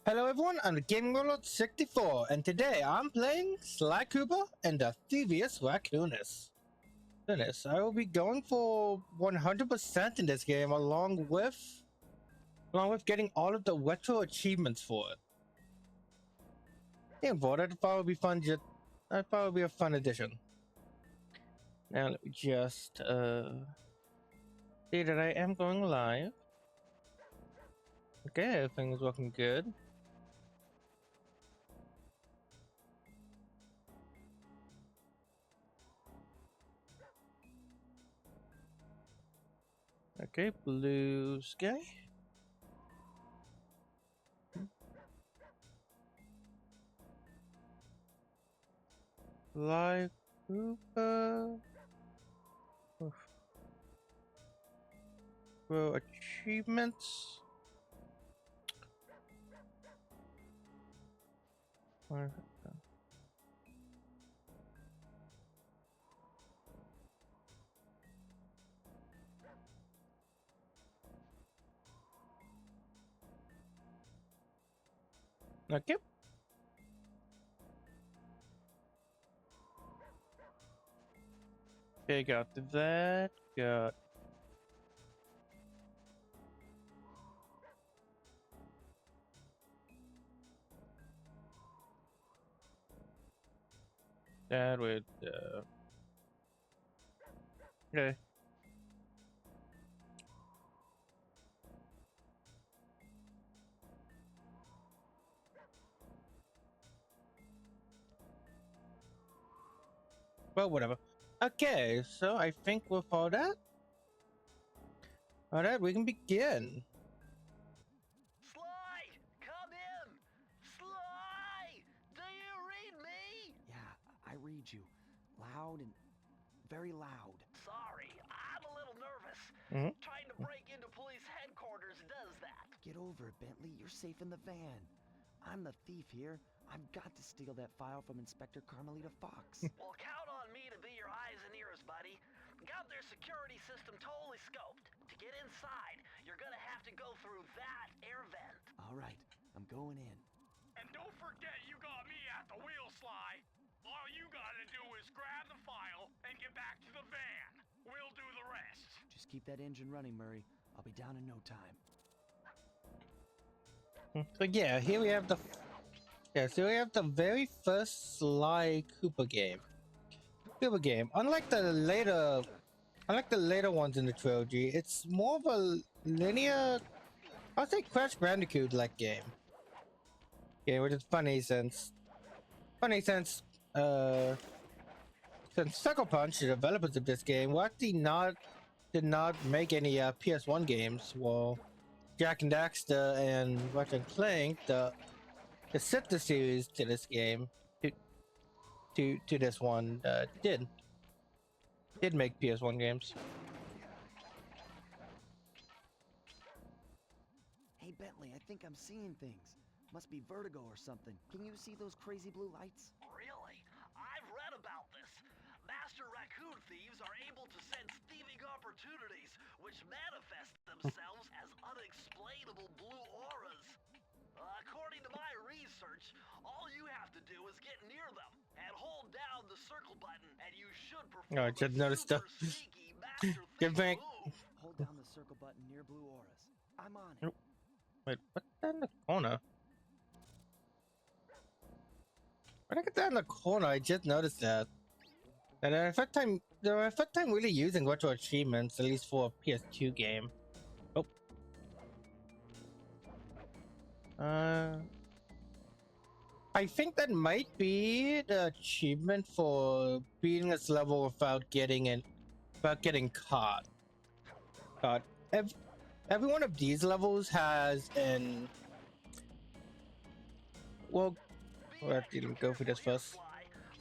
Hello everyone, I'm the Gaming Warlord 64, and today I'm playing Sly Cooper and the Thievius Raccoonus. I will be going for 100% in this game, along with getting all of the retro achievements for it. Yeah, boy, that probably be fun. That'd probably be a fun addition. Now let me just see that I am going live. Okay, everything is looking good. Okay, blue sky. Sly Cooper. Well, achievements. Okay. Okay, got that. Got that with okay. Well, whatever. Okay, so I think with all that, we can begin. Sly, come in! Sly! Do you read me? Yeah, I read you. Loud and very loud. Sorry, I'm a little nervous. Trying to break into police headquarters does that. Get over it, Bentley. You're safe in the van. I'm the thief here. I've got to steal that file from Inspector Carmelita Fox. Well, count on me to be your eyes and ears, buddy. Got their security system totally scoped. To get inside, you're gonna have to go through that air vent. All right, I'm going in. And don't forget you got me at the wheel, Sly. All you gotta do is grab the file and get back to the van. We'll do the rest. Just keep that engine running, Murray. I'll be down in no time. So yeah, here we have the very first Sly Cooper game. Unlike the later ones in the trilogy, it's more of a linear, I'd say Crash Bandicoot-like game. Yeah, which is funny since Sucker Punch, the developers of this game, did not make any PS1 games. Well, Jack and Daxter and Ratchet and Clank, the sister series to this game, to this one, did make PS1 games. Hey, Bentley, I think I'm seeing things. Must be vertigo or something. Can you see those crazy blue lights? Really? I've read about this. Master raccoon thieves are able to sense thieving opportunities, which manifest themselves as unexplainable blue auras. According to my research, all you have to do is get near them and hold down the circle button, and you should perform I just noticed super sneaky master Get back. move. Hold down the circle button near blue auras. I'm on it. Wait, what's that in the corner? When I get that in the corner, I just noticed that. And the first time really using retro achievements, at least for a PS2 game. Oh. I think that might be the achievement for beating this level without getting caught. Every one of these levels has an... Well, we'll have to go through this first.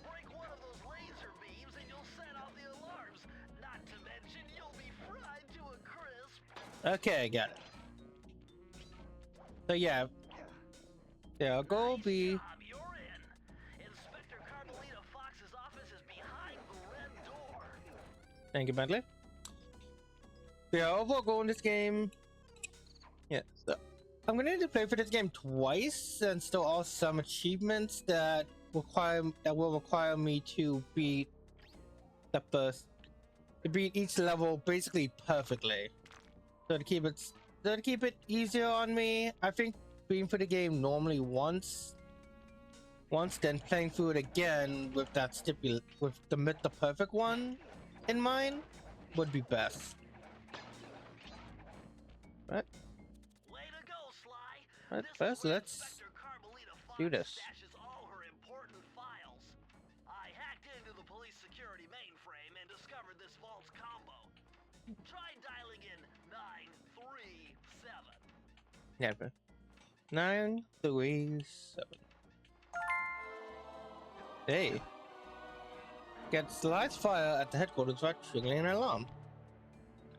Break one of those laser beams and you'll set off the alarms. Not to mention you'll be fried to a crisp. Okay, got it. So yeah, I'll go be. You're in. Inspector Carmelita Fox's office is behind the red door. Thank you, Bentley. Yeah, overall goal in this game. Yeah, so I'm gonna need to play for this game twice and still all some achievements that will require me to beat each level basically perfectly. So to keep it easier on me, I think being for the game normally once, then playing through it again with the perfect one in mind would be best. Right. Way to go, Sly. Right, This first, is where let's Inspector Carmelita Fox do this. stashes all her important files. I hacked into the police security mainframe and discovered this vault's combo. Try dialing in 937. Yeah, bro. 937. Hey. Get Sly's fire at the headquarters by triggering an alarm.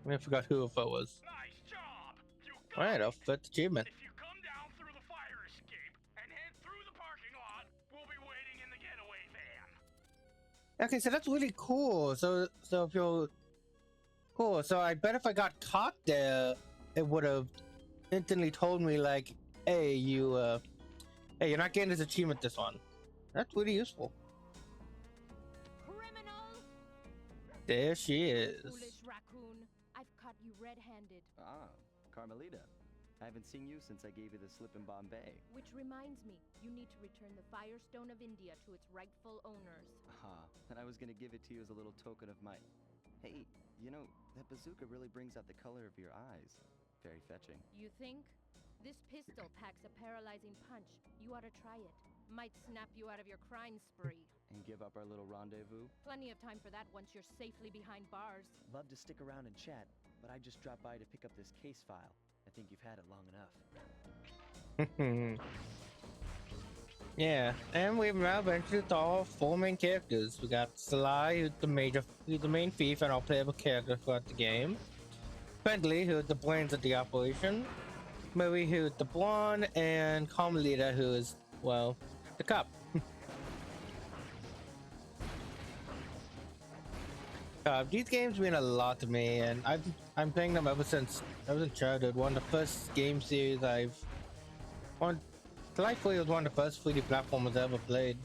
I forgot who it was. Nice job! You got Right, it! off first achievement. If you come down through the fire escape and head through the parking lot, we'll be waiting in the getaway van. Okay, so that's really cool. So if you're cool, so I bet if I got caught there, it would have instantly told me like, hey, you're not getting this achievement this one. That's really useful. Criminal! There she is. Foolish raccoon. I've caught you red-handed. Ah, Carmelita. I haven't seen you since I gave you the slip in Bombay. Which reminds me, you need to return the Firestone of India to its rightful owners. And I was gonna give it to you as a little token of my... Hey, you know, that bazooka really brings out the color of your eyes. Very fetching. You think? This pistol packs a paralyzing punch. You ought to try it. Might snap you out of your crime spree. And give up our little rendezvous? Plenty of time for that once you're safely behind bars. Love to stick around and chat, but I just dropped by to pick up this case file. I think you've had it long enough. Yeah, and we've now ventured to all four main characters. We got Sly, who's the main thief and all playable character throughout the game. Bentley, who's the brains of the operation. Murray, who's the blonde, and Carmelita, who is, well, the cop. These games mean a lot to me, and I'm playing them ever since childhood. One of the first game series Delightfully was one of the first 3D platformers I ever played.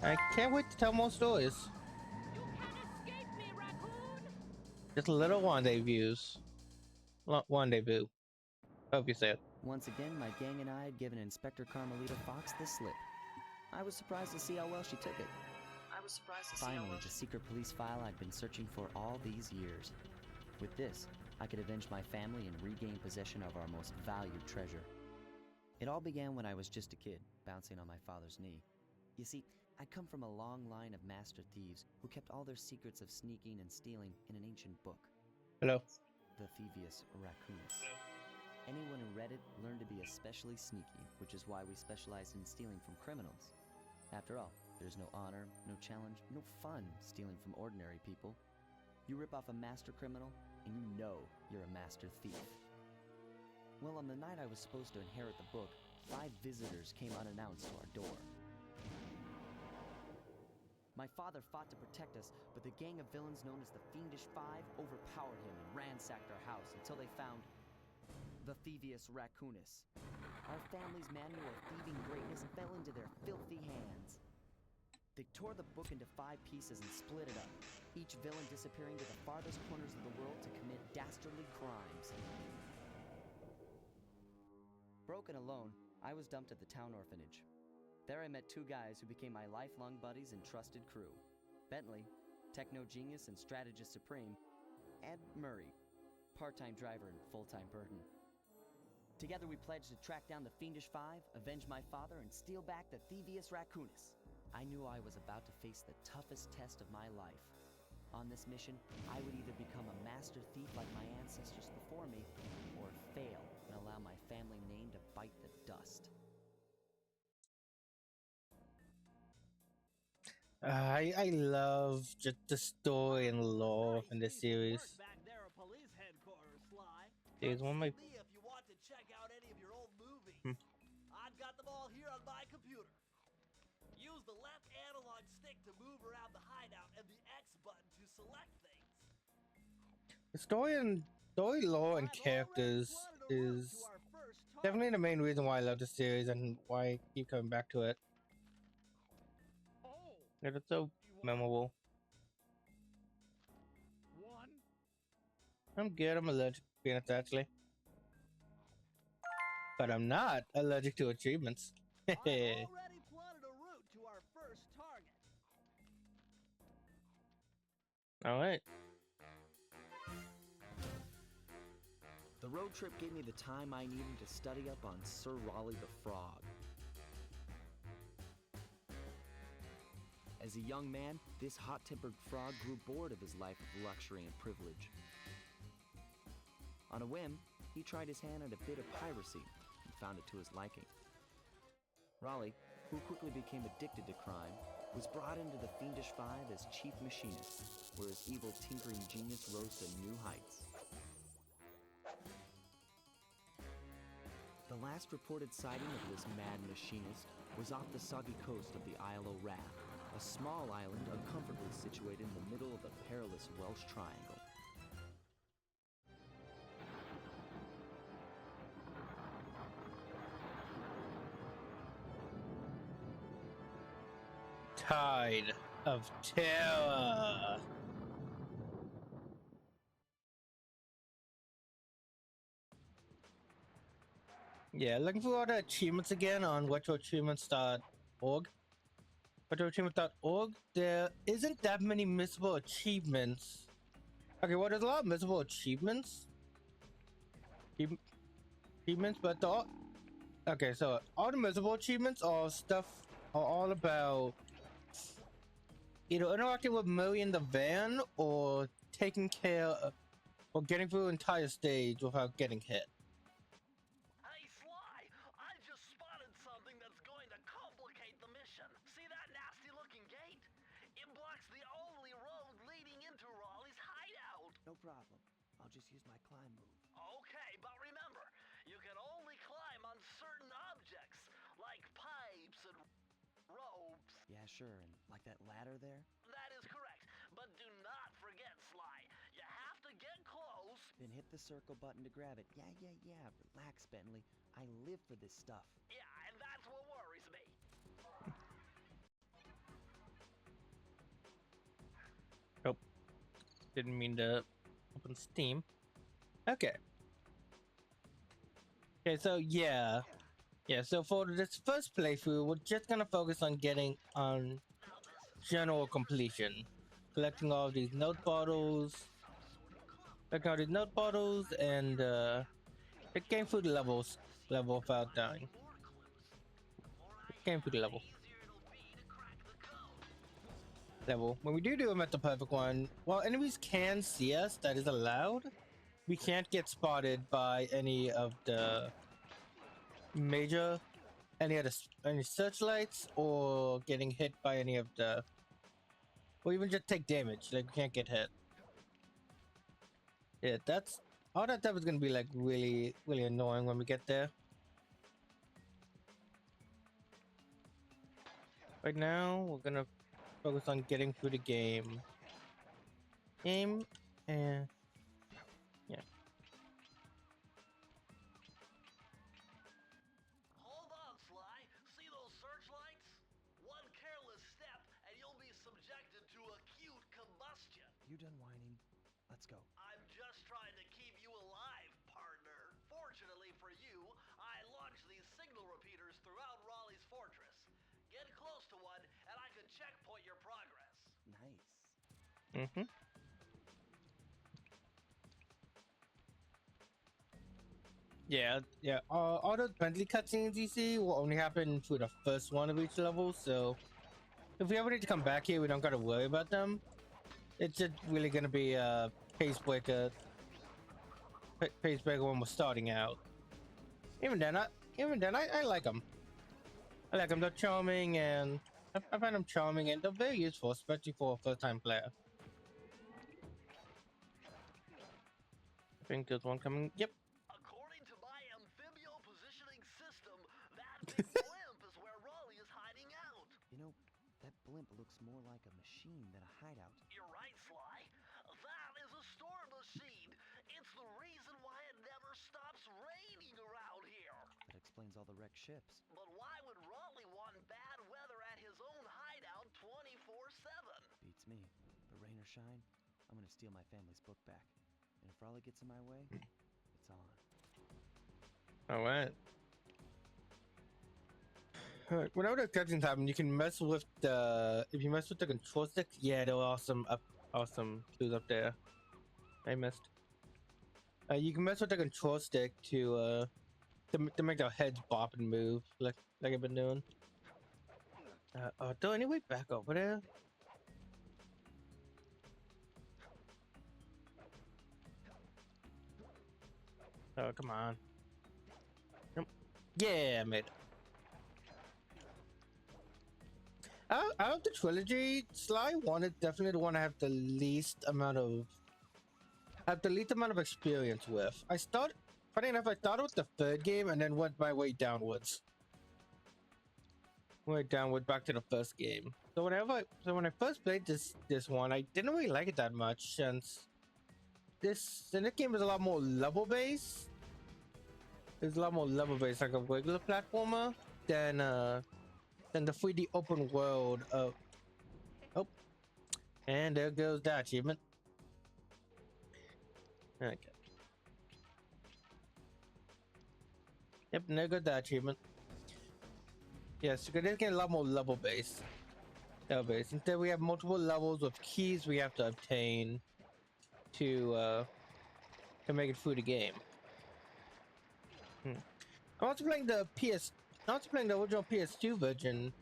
I can't wait to tell more stories. You can't escape me, raccoon! Just a little rendezvous. Rendezvous. Hope you say it. Once again, my gang and I had given Inspector Carmelita Fox the slip. I was surprised to see how well she took it. Finally, the secret police file I'd been searching for all these years. With this, I could avenge my family and regain possession of our most valued treasure. It all began when I was just a kid, bouncing on my father's knee. You see, I come from a long line of master thieves who kept all their secrets of sneaking and stealing in an ancient book. Hello. The Thievius Raccoonus. Anyone who read it learned to be especially sneaky, which is why we specialize in stealing from criminals. After all, there's no honor, no challenge, no fun stealing from ordinary people. You rip off a master criminal, and you know you're a master thief. Well, on the night I was supposed to inherit the book, 5 visitors came unannounced to our door. My father fought to protect us, but the gang of villains known as the Fiendish Five overpowered him and ransacked our house until they found the Thievius Raccoonus. Our family's manual of thieving greatness fell into their filthy hands. They tore the book into 5 pieces and split it up, each villain disappearing to the farthest corners of the world to commit dastardly crimes. Broken alone, I was dumped at the town orphanage. There I met 2 guys who became my lifelong buddies and trusted crew. Bentley, techno genius and strategist supreme, and Murray, part-time driver and full-time burden. Together we pledged to track down the Fiendish Five, avenge my father, and steal back the Thievius Raccoonus. I knew I was about to face the toughest test of my life. On this mission, I would either become a master thief like my ancestors before me, or fail and allow my family name to bite the dust. I love just the story and lore in this series. Back there at police headquarters, Sly. It's one of my Me if you want to check out any of your old movies. I've got them all here on my computer. Use the left analog stick to move around the hideout and the X button to select things. the story, lore, and characters is To our first Definitely the main reason why I love the series and why I keep coming back to it. Oh, It's so memorable. one. I'm good. I'm allergic to peanuts actually, but I'm not allergic to achievements. I've already plotted a route to our first target. All right. The road trip gave me the time I needed to study up on Sir Raleigh the Frog. As a young man, this hot-tempered frog grew bored of his life of luxury and privilege. On a whim, he tried his hand at a bit of piracy and found it to his liking. Raleigh, who quickly became addicted to crime, was brought into the Fiendish Five as chief machinist, where his evil tinkering genius rose to new heights. The last reported sighting of this mad machinist was off the soggy coast of the Isle o' Wrath, a small island uncomfortably situated in the middle of the perilous Welsh Triangle. Tide of Terror. Yeah, looking for all the achievements again on retroachievements.org. Retroachievements.org. There isn't that many missable achievements. Okay, well, there's a lot of missable achievements. Achievements, but okay, so all the missable achievements are all about either interacting with Murray in the van or taking care of, or getting through an entire stage without getting hit. Hey, Sly, I just spotted something that's going to complicate the mission. See that nasty-looking gate? It blocks the only road leading into Raleigh's hideout. No problem. I'll just use my climb move. Okay, but remember, you can only climb on certain objects, like pipes and ropes. Yeah, sure, and like that ladder there? That is correct, but do not forget, Sly. You have to get close. Then hit the circle button to grab it. Yeah. Relax, Bentley. I live for this stuff. Yeah, and that's what worries me. Oh, didn't mean to open Steam. Okay. Okay, so yeah. So for this first playthrough, we're just gonna focus on getting on general completion. Collecting all these note bottles. And getting through the level without dying. Getting through the level. When we do them at the perfect one, while enemies can see us, that is allowed. We can't get spotted by any of the any searchlights or getting hit by any of the, or even just take damage. Like, we can't get hit. Yeah, that's all that stuff is gonna be like really annoying when we get there. Right now, we're gonna focus on getting through the game. And yeah. Hold on, Sly. See those searchlights? One careless step and you'll be subjected to acute combustion. You done whining? Let's go. I'm just trying to keep you alive, partner. Fortunately for you, I launched these signal repeaters throughout Raleigh's fortress. Get close to one and I can checkpoint your progress. Nice. Yeah. All those Bentley cutscenes you see will only happen through the first one of each level. So if we ever need to come back here, we don't gotta worry about them. It's just really gonna be a pace breaker when we're starting out. Even then, I like them. I like them. They're charming, and I find them charming, and they're very useful, especially for a first-time player. I think there's one coming. Yep. According to my amphibio positioning system, that big blimp is where Raleigh is hiding out. You know, that blimp looks more like a machine than a hideout. You're right, Sly. That is a storm machine. It's the reason why it never stops raining around here. all the wrecked ships. But why would Raleigh want bad weather at his own hideout 24/7? Beats me. But rain or shine, I'm gonna steal my family's book back. And if Raleigh gets in my way, it's on. All right. Whenever the cutscenes happen, you can mess with the if you mess with the control stick. Yeah, there were awesome clues up there. I missed. You can mess with the control stick to make their heads bop and move like I've been doing. Oh, do any way back over there? Oh, come on. Nope. Yeah, I made it. Out of the trilogy, SLY wanted definitely the one I have the least amount of experience with. Funny enough, I thought it was the third game and then went my way downwards. Went downward back to the first game. So when I first played this one, I didn't really like it that much since this game is a lot more level based. It's a lot more level based, like a regular platformer, than the 3D open world of. Oh, and there goes that achievement. Okay. Yep, and there goes that achievement. Yes, because this game is a lot more level based. Instead, we have multiple levels with keys we have to obtain to make it through the game. I'm also playing the original PS2 version.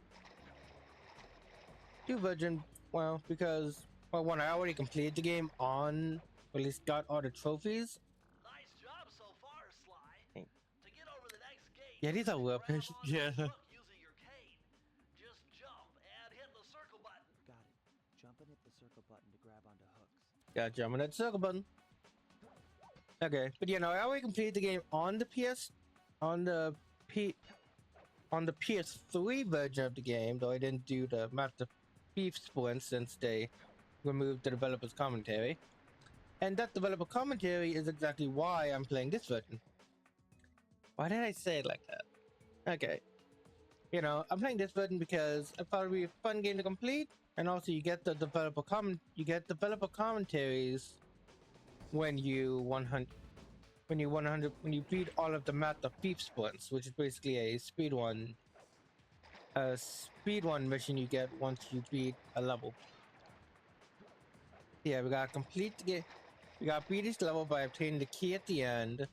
Well, because one, I already completed the game on, or at least got all the trophies. Nice job so far, Sly. Thanks. To get over the next gate, Yeah, these are well grab patient. onto Yeah. the hook using your cane. Just jump and hit the circle button. Got it. Jump and hit the circle button to grab onto hooks. Got jump on that circle button. Okay, but you know, I already completed the game on the PS3 version of the game, though I didn't do the Master Thief sprint since they removed the developer's commentary. And that developer commentary is exactly why I'm playing this version. Why did I say it like that? Okay. You know, I'm playing this version because I thought it would be a fun game to complete, and also you get the developer commentaries when you beat all of the Master Thief sprints, which is basically a speed one mission you get once you beat a level. Yeah, we gotta complete the game. We gotta beat each level by obtaining the key at the end,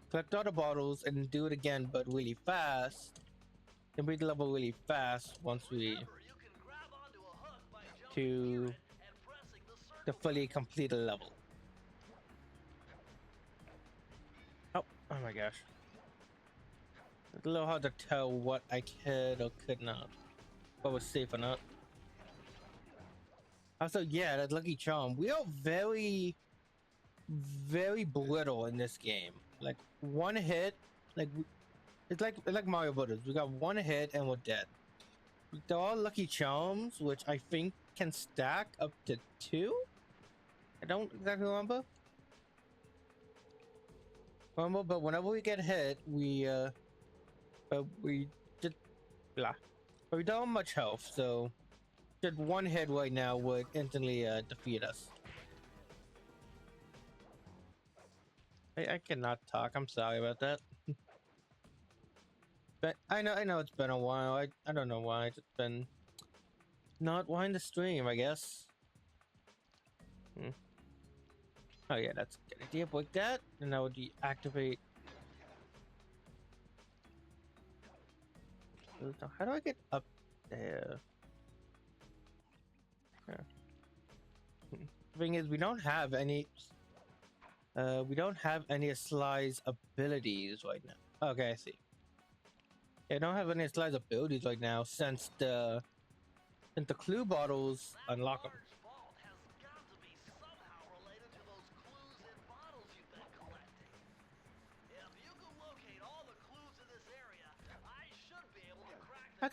collect all the bottles, and do it again, but really fast. Then beat the level really fast once we Remember, you can grab onto a hook by jumping near to it and pressing the circle fully complete a level. Oh my gosh. It's a little hard to tell what I could or could not. What was safe or not. Also, yeah, that Lucky Charm. We are very, very brittle in this game. Like, one hit, it's like Mario Brothers. We got one hit and we're dead. They're all Lucky Charms, which I think can stack up to 2? I don't exactly remember. But whenever we get hit, we just blah. But we don't have much health, so just one hit right now would instantly defeat us. I cannot talk. I'm sorry about that. But I know it's been a while. I don't know why. It's just been not wanting to stream, I guess. Oh yeah, that's a good idea. Break that, and that would deactivate. How do I get up there? Thing is, we don't have any of SLY's abilities right now. Okay, I see. Yeah, I don't have any of SLY's abilities right now since the clue bottles unlock them. large vault has got to be somehow related to those clues in bottles you've been collecting. If you can locate all the clues in this area, I should be able to crack the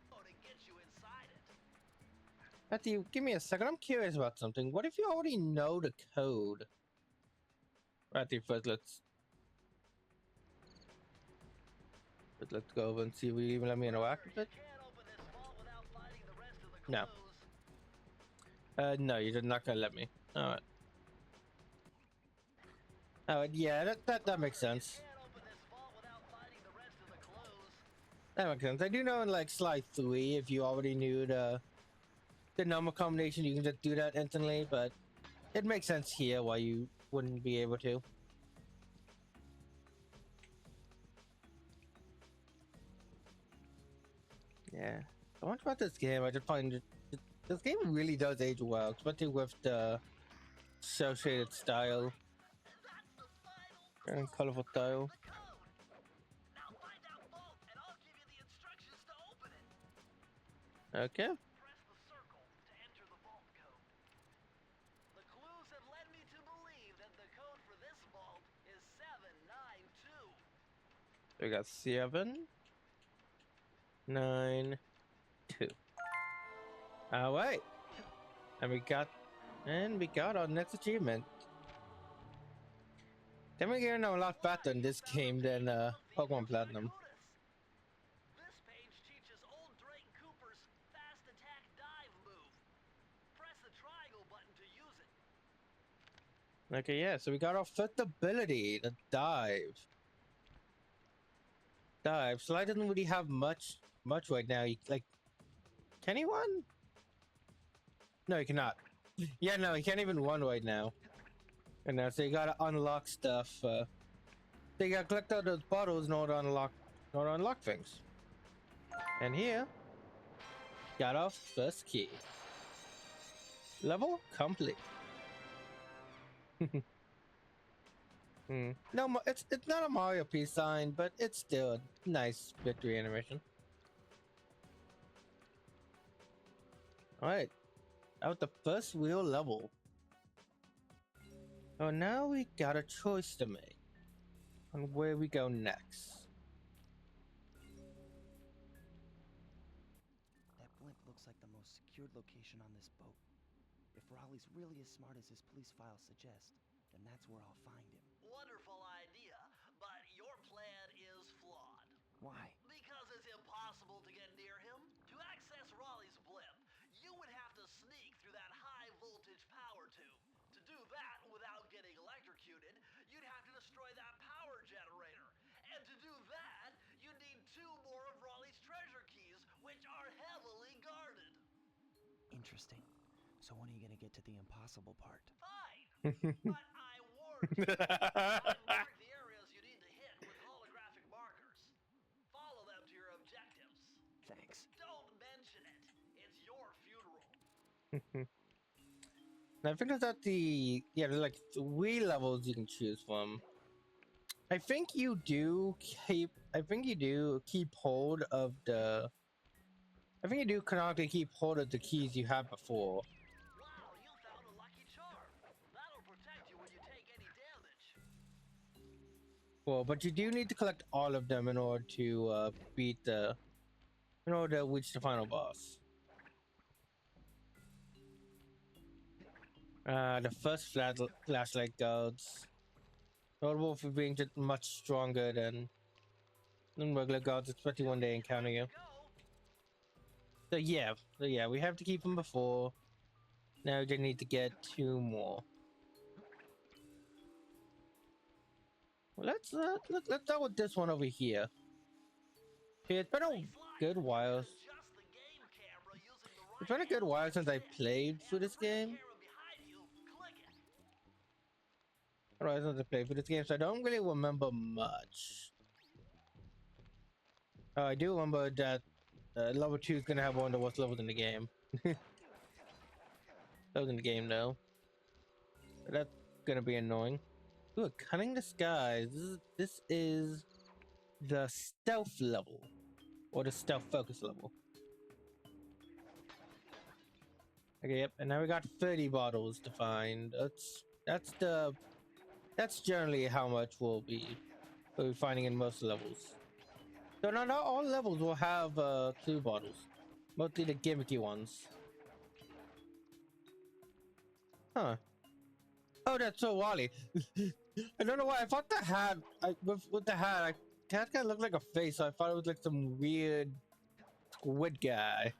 code and get you inside it. Matthew, give me a second. I'm curious about something. What if you already know the code? Matthew, first let's. But let's go over and see if we even let me interact with it. Can't open this vault without finding the rest of the No. clues. No, you're not gonna let me. Alright. Alright, yeah, that makes sense. Can't open this vault without finding the rest of the clues. That makes sense. I do know in like slide 3, if you already knew the number combination, you can just do that instantly, but it makes sense here why you wouldn't be able to. Yeah. I wonder about this game. I just find this game really does age well, especially with the cel shaded style That's the final and colorful style. code. Now find that vault and I'll give you the instructions to open it. Okay. Press the circle to enter the vault code. The clues have led me to believe that the code for this vault is 792. We got 7, 9, 2. All right, and we got our next achievement. Then we're getting a lot faster in this game than Pokemon Platinum. This page teaches old Drake Cooper's fast attack dive move. Press the triangle button to use it. Okay, yeah. So we got our first ability, the dive. Dive. Sly doesn't really have much right now. Like, can he run? No, he cannot. Yeah, no, he can't even run right now. And now, so you gotta unlock stuff. So you gotta collect all those bottles in order to unlock things. And here, got our first key. Level complete. No, it's not a Mario peace sign, but it's still a nice victory animation. All right, that was the first real level. Oh, now we got a choice to make on where we go next. That blimp looks like the most secured location on this boat. If Raleigh's really as smart as his police files suggest, then that's where I'll find him. Wonderful idea, but your plan is flawed. Why? Because it's impossible to get near him. To access Raleigh's blimp, you would have to sneak through that high voltage power tube. To do that without getting electrocuted, you'd have to destroy that power generator. And to do that, you need 2 more of Raleigh's treasure keys, which are heavily guarded. Interesting. So when are you gonna get to the impossible part? Fine, but I warned you. I've marked the areas you need to hit with holographic markers. Follow them to your objectives. Thanks. Don't mention it. It's your funeral. Now I think that's at there's like 3 levels you can choose from. I think you do keep hold of the. I think you do canonically keep hold of the keys you had before. Wow, you found a lucky charm. That'll protect you when you take any damage. Well, but you do need to collect all of them in order to reach the final boss. The first flashlight guards, notable for being just much stronger than regular guards, especially when they encounter you. So yeah, we have to keep them before. Now we just need to get 2 more. Well, let's start with this one over here. It's been a good while. It's been a good while since I played through this game. Since I played through this game, so I don't really remember much. I do remember that level 2 is gonna have one of the worst levels in the game. That was in the game though. So that's gonna be annoying. Ooh, a cunning disguise. This is the stealth level, or the stealth focus level. Okay, yep. And now we got 30 bottles to find. That's generally how much we'll be finding in most levels. So not all levels will have clue bottles. Mostly the gimmicky ones. Huh. Oh, that's so Wally. I don't know why. I thought the hat. With the hat, cat guy looked like a face, so I thought it was like some weird squid guy.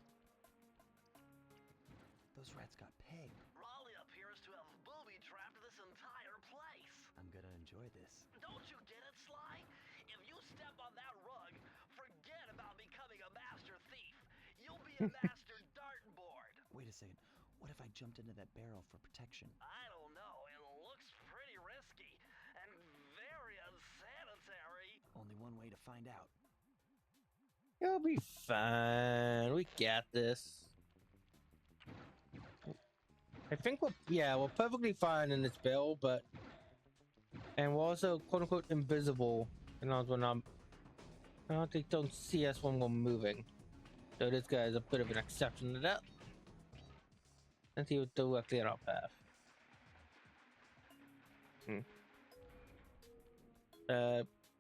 Those rats got pegged. Raleigh appears to have booby-trapped this entire place. I'm gonna enjoy this. Don't you get it, Sly? If you step on that rug, forget about becoming a master thief. You'll be a master dartboard. Wait a second. What if I jumped into that barrel for protection? I don't know. It looks pretty risky and very unsanitary. Only one way to find out. You'll be fine. We got this. I think we're perfectly fine in this bill, but and we're also quote unquote invisible. And when I don't think don't see us when we're moving. So this guy is a bit of an exception to that. And he was directly on our path.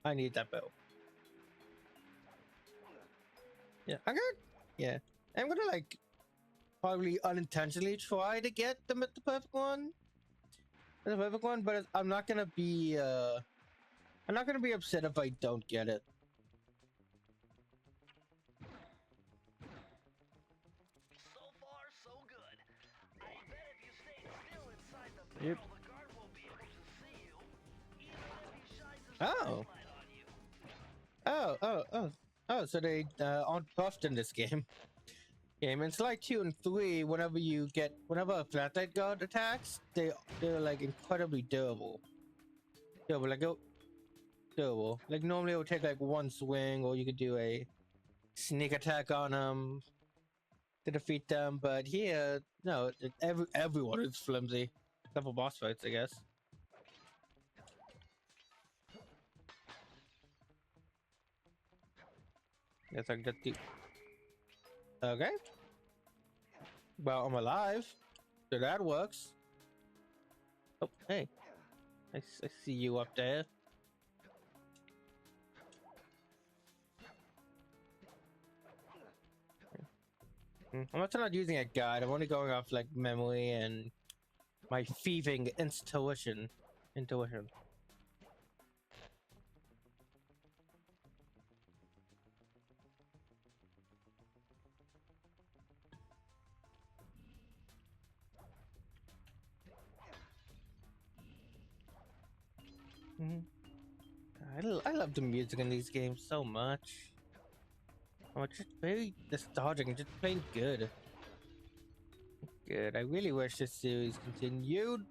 I need that bill. Yeah, I'm gonna like probably unintentionally try to get the perfect one. But I'm not gonna be upset if I don't get it. So far, so good. I bet if you stay still inside the barrel, the guard won't be able to see you, even if he shines his flashlight on you. So they aren't buffed in this game. In SLY 2 and 3, whenever a flashlight guard attacks, they're like incredibly durable. Durable. Like normally it would take like one swing, or you could do a sneak attack on them to defeat them. But here, no, everyone is flimsy, except for boss fights, I guess. Guess I can get the. Okay. Well, I'm alive, so that works. Oh, hey. I see you up there. I'm also not using a guide. I'm only going off like memory and my thieving intuition. I love the music in these games so much. Oh, it's just very nostalgic and just plain good. Good. I really wish this series continued.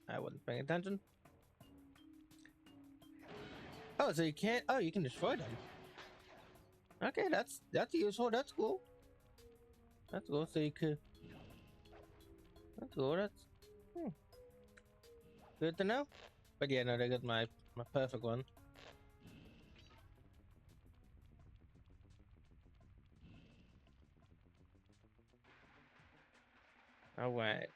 I wasn't paying attention. Oh, so you can't. Oh, you can destroy them. Okay, that's useful. That's cool. That's cool. So you could. That's cool. That's good to know. But yeah, no, they got my perfect one. All right.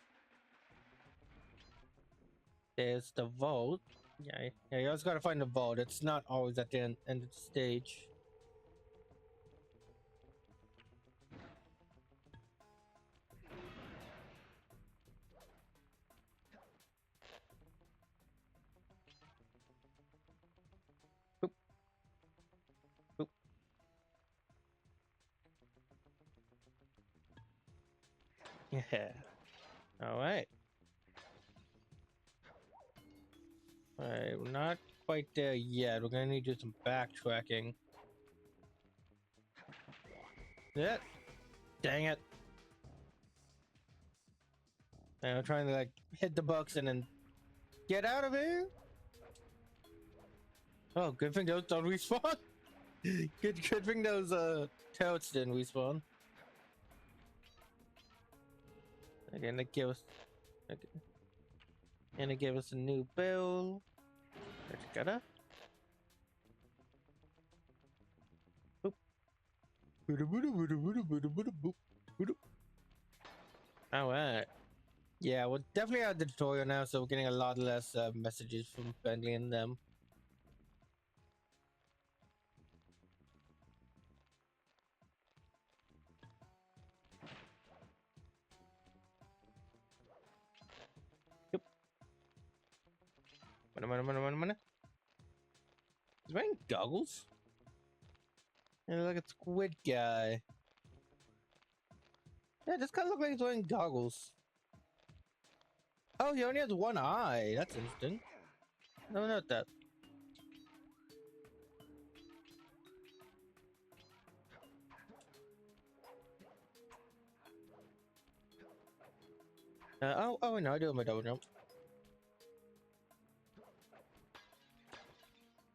There's the vault. Yeah, you always gotta find the vault. It's not always at the end of the stage. Boop. Boop. Yeah. All right. Alright, we're not quite there yet. We're gonna need to do some backtracking. Yeah. Dang it. And I'm trying to like hit the box and then get out of here. Oh, good thing those don't respawn. good thing those turrets didn't respawn. Again, they give us. Okay. And they give us a new bill. Gotta. Boop. Alright. Yeah, we're definitely out of the tutorial now, so we're getting a lot less messages from Bentley and them. Yep. Mana. He's wearing goggles? And like a squid guy. Yeah, this guy looks like he's wearing goggles. Oh, he only has one eye. That's interesting. No, not that. Oh, no, I do have my double jump.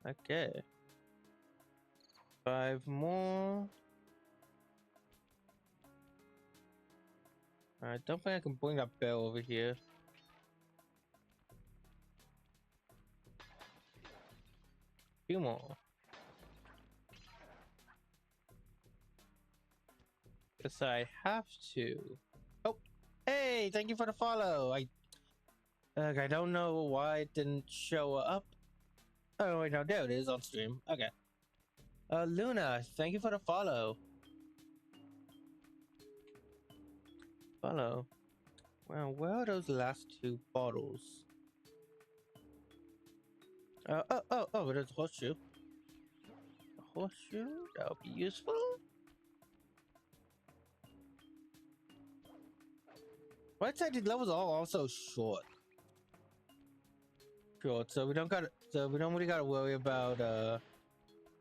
Okay. 5 more. I don't think I can bring that bell over here. Few more. Guess I have to. Oh, hey, thank you for the follow. I don't know why it didn't show up. Oh wait, no, there it is on stream. Okay. Luna, thank you for the follow. Follow. Well, where are those last 2 bottles? Oh, there's a horseshoe. A horseshoe? That'll be useful. Right side, these levels are also short. So we don't really gotta worry about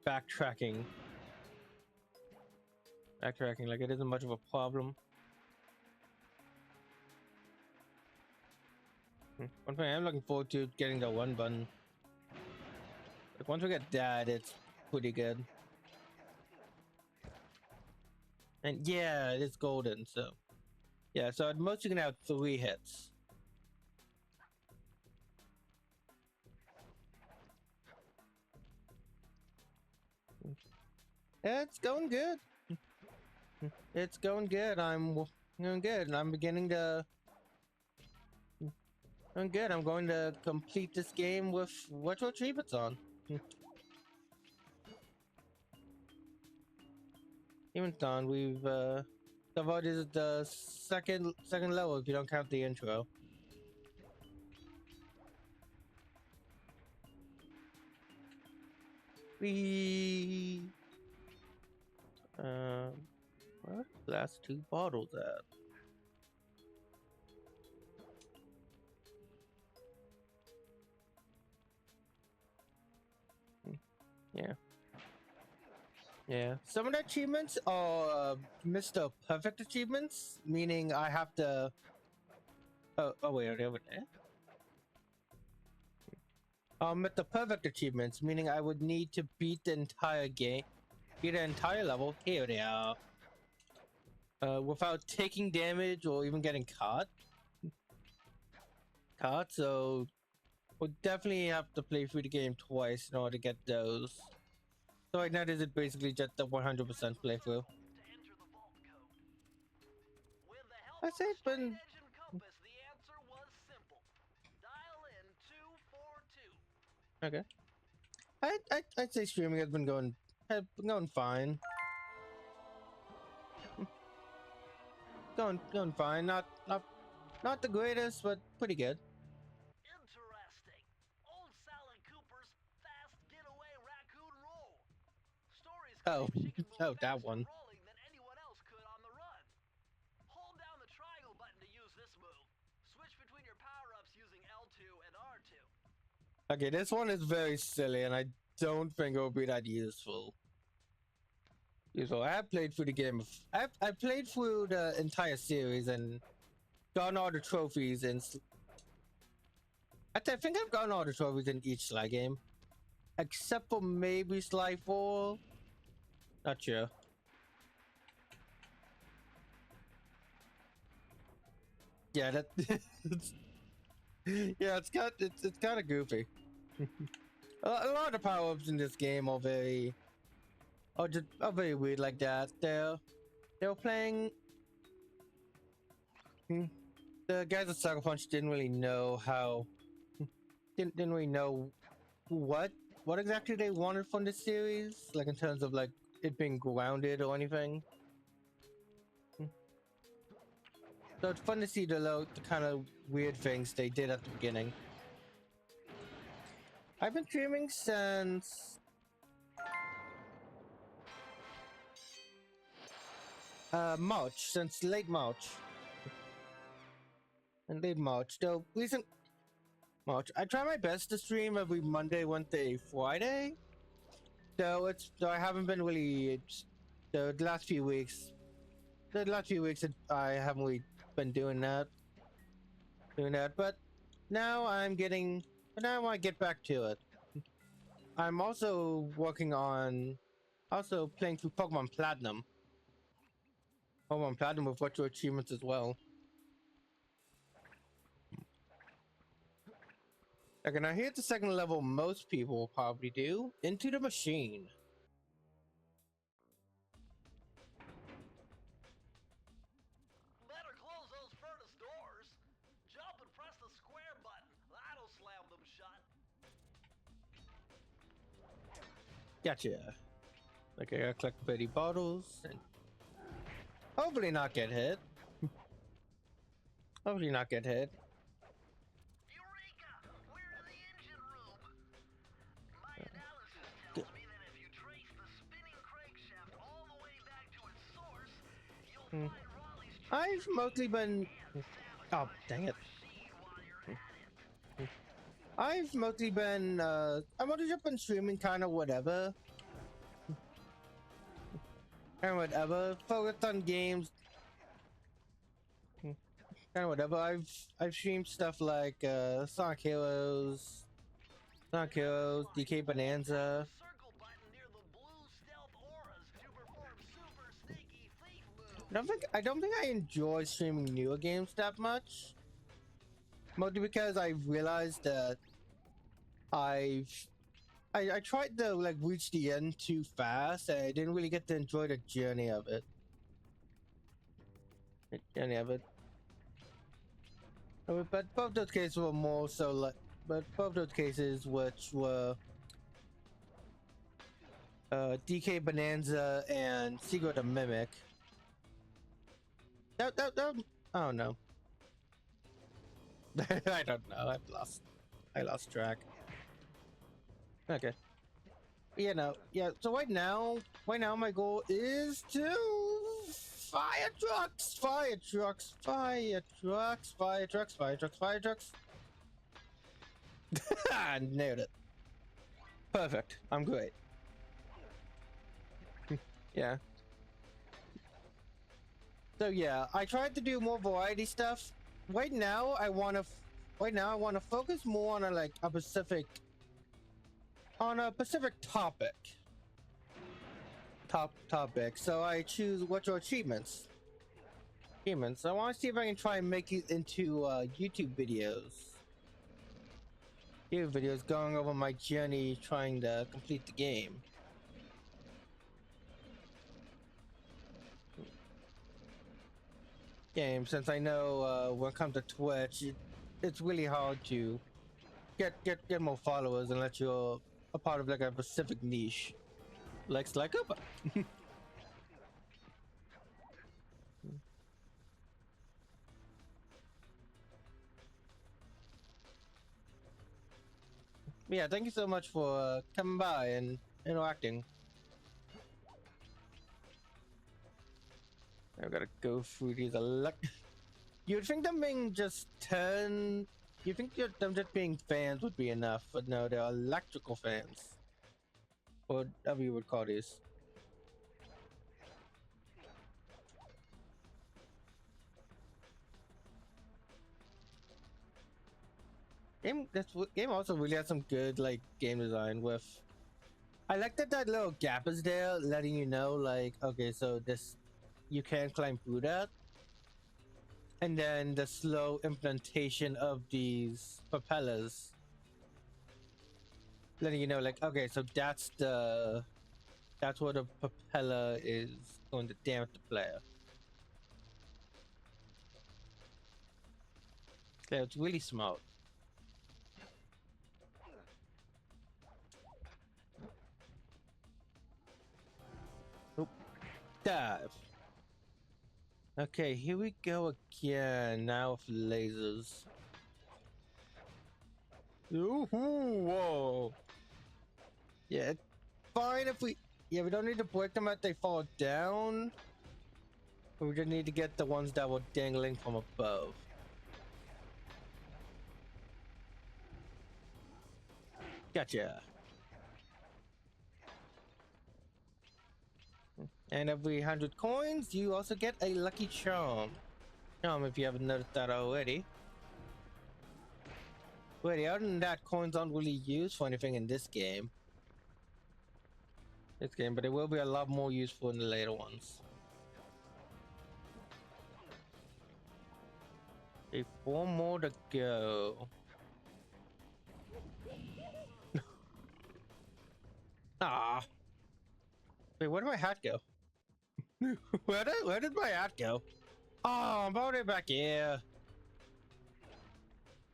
backtracking. Like it isn't much of a problem. One thing I'm looking forward to getting the 1 button. Like once we get that, it's pretty good. And yeah, it's golden, so yeah, so at most you can have 3 hits. It's going good. It's going good. I'm going good, and I'm beginning to. I'm good. I'm going to complete this game with retro treatments on. Even done. We've the VOD is the second level if you don't count the intro. We where are the last 2 bottles at? Yeah. Some of the achievements are Mr. Perfect achievements, meaning I have to. Oh wait, are they over there? Mr. Perfect achievements, meaning I would need to beat the entire game, beat the entire level. Here they are. Without taking damage or even getting caught. So we'll definitely have to play through the game twice in order to get those. So right now this is basically just a 100% playthrough. I say it's been. The answer was simple. Dial in 242. Okay. I'd say streaming has been going fine. Going fine. Not the greatest, but pretty good. Interesting. Old Sally Cooper's fast getaway raccoon roll. Stories Oh, claim she can move that faster one. rolling than anyone else could on the run. Hold down the triangle button to use this move. Switch between your power-ups using L2 and R2. Okay, this one is very silly, and I don't think it will be that useful. I have played through the game. I played through the entire series and gotten all the trophies and. I think I've gotten all the trophies in each SLY game, except for maybe SLY 4. Not sure. Yeah, that. Yeah, it's kind of goofy. A lot of the power-ups in this game are very very weird like that. They're playing. The guys at Sucker Punch didn't really know how. Didn't really know what exactly they wanted from this series, like in terms of like it being grounded or anything. So it's fun to see the kind of weird things they did at the beginning. I've been streaming since March, since late March. In late March, though recent March. I try my best to stream every Monday, Wednesday, Friday. Though I haven't been really the last few weeks. The last few weeks I haven't really been doing that. But now now I get back to it. I'm also working on playing through Pokemon Platinum. Pokemon Platinum with virtual achievements as well. Okay, now here's the second level most people will probably do. Into the Machine. Better close those furnace doors. Jump and press the square button. That'll slam them shut. Gotcha. Okay, I gotta collect 30 bottles and hopefully not get hit. Hopefully not get hit. Eureka! We're in the engine room. My analysis tells me that if you trace the spinning crankshaft all the way back to its source, you'll find Raleigh's I've mostly been. Oh, dang it. I've mostly been. I've mostly just been streaming kind of whatever. Kind of whatever. Focused on games. Kind of whatever. I've streamed stuff like Sonic Heroes, DK Bonanza. circle button near the blue stealth auras to perform super sneaky thief moves. I don't think I enjoy streaming newer games that much. Mostly because I realized that I tried to like reach the end too fast and I didn't really get to enjoy the journey of it. But both those cases were more so like, but both those cases which were DK Bonanza and Secret of Mimic. That I don't know. I don't know. I lost track. Okay. Yeah. So right now my goal is to fire trucks. Nailed it. Perfect. I'm great. Yeah. So yeah, I tried to do more variety stuff. Right now I want to focus more on a specific topic. Topic. So I choose what are achievements. I want to see if I can try and make it into YouTube videos. Going over my journey trying to complete the game. Since I know when it comes to Twitch, it's really hard to get more followers unless you're a part of like a specific niche, like SLY Cooper. Yeah, thank you so much for coming by and interacting. I've got to go through these You'd think them being just 10. You think them just being fans would be enough, but no, they're electrical fans. Or whatever you would call these. Game also really has some good like game design with. I like that little gap is there, letting you know like, okay, so this you can climb through that. And then the slow implementation of these propellers, letting you know like, okay, so that's where the propeller is going to damage the player. Yeah, it's really smart. Oop. Dive. Okay, here we go again. Now with lasers. Ooh, whoa. Yeah, it's fine if we don't need to break them as they fall down. We just need to get the ones that were dangling from above. Gotcha. And every 100 coins, you also get a lucky charm. Charm if you haven't noticed that already. But other than that, coins aren't really used for anything in this game. But they will be a lot more useful in the later ones. Okay, 4 more to go. Ah. Wait, where did my hat go? where did my hat go? Oh, I'm already back here.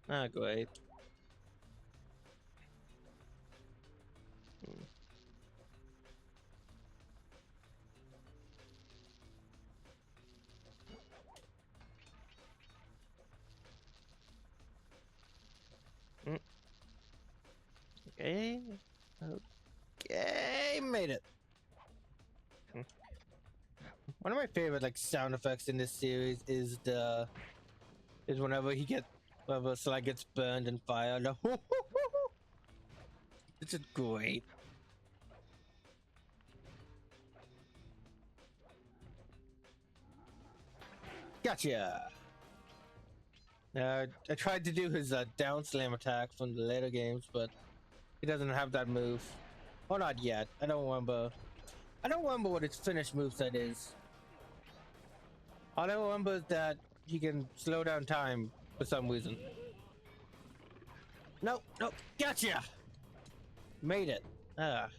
Ah, great. Okay. Okay, made it. One of my favorite like sound effects in this series is whenever Sly gets burned in fire. It's just great. Gotcha. I tried to do his down slam attack from the later games, but he doesn't have that move. Or not yet. I don't remember what its finished moveset is. All I remember is that he can slow down time for some reason. Nope, gotcha! Made it. Out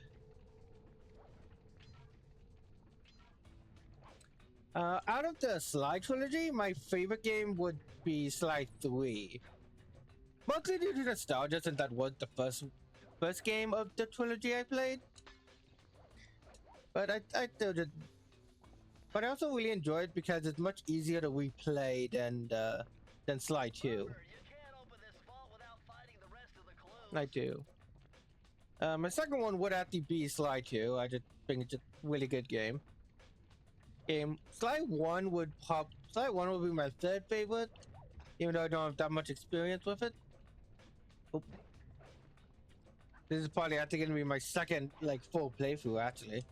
of the SLY trilogy, my favorite game would be SLY 3. Mostly due to nostalgia, since that was the first game of the trilogy I played. But I still did. But I also really enjoy it because it's much easier to replay than SLY 2. You can't open this vault without finding the rest of the clues. I do. My second one would have to be SLY 2. I just think it's a really good game. SLY 1 would be my third favorite, even though I don't have that much experience with it. Oop. This is probably actually going to be my second like full playthrough actually.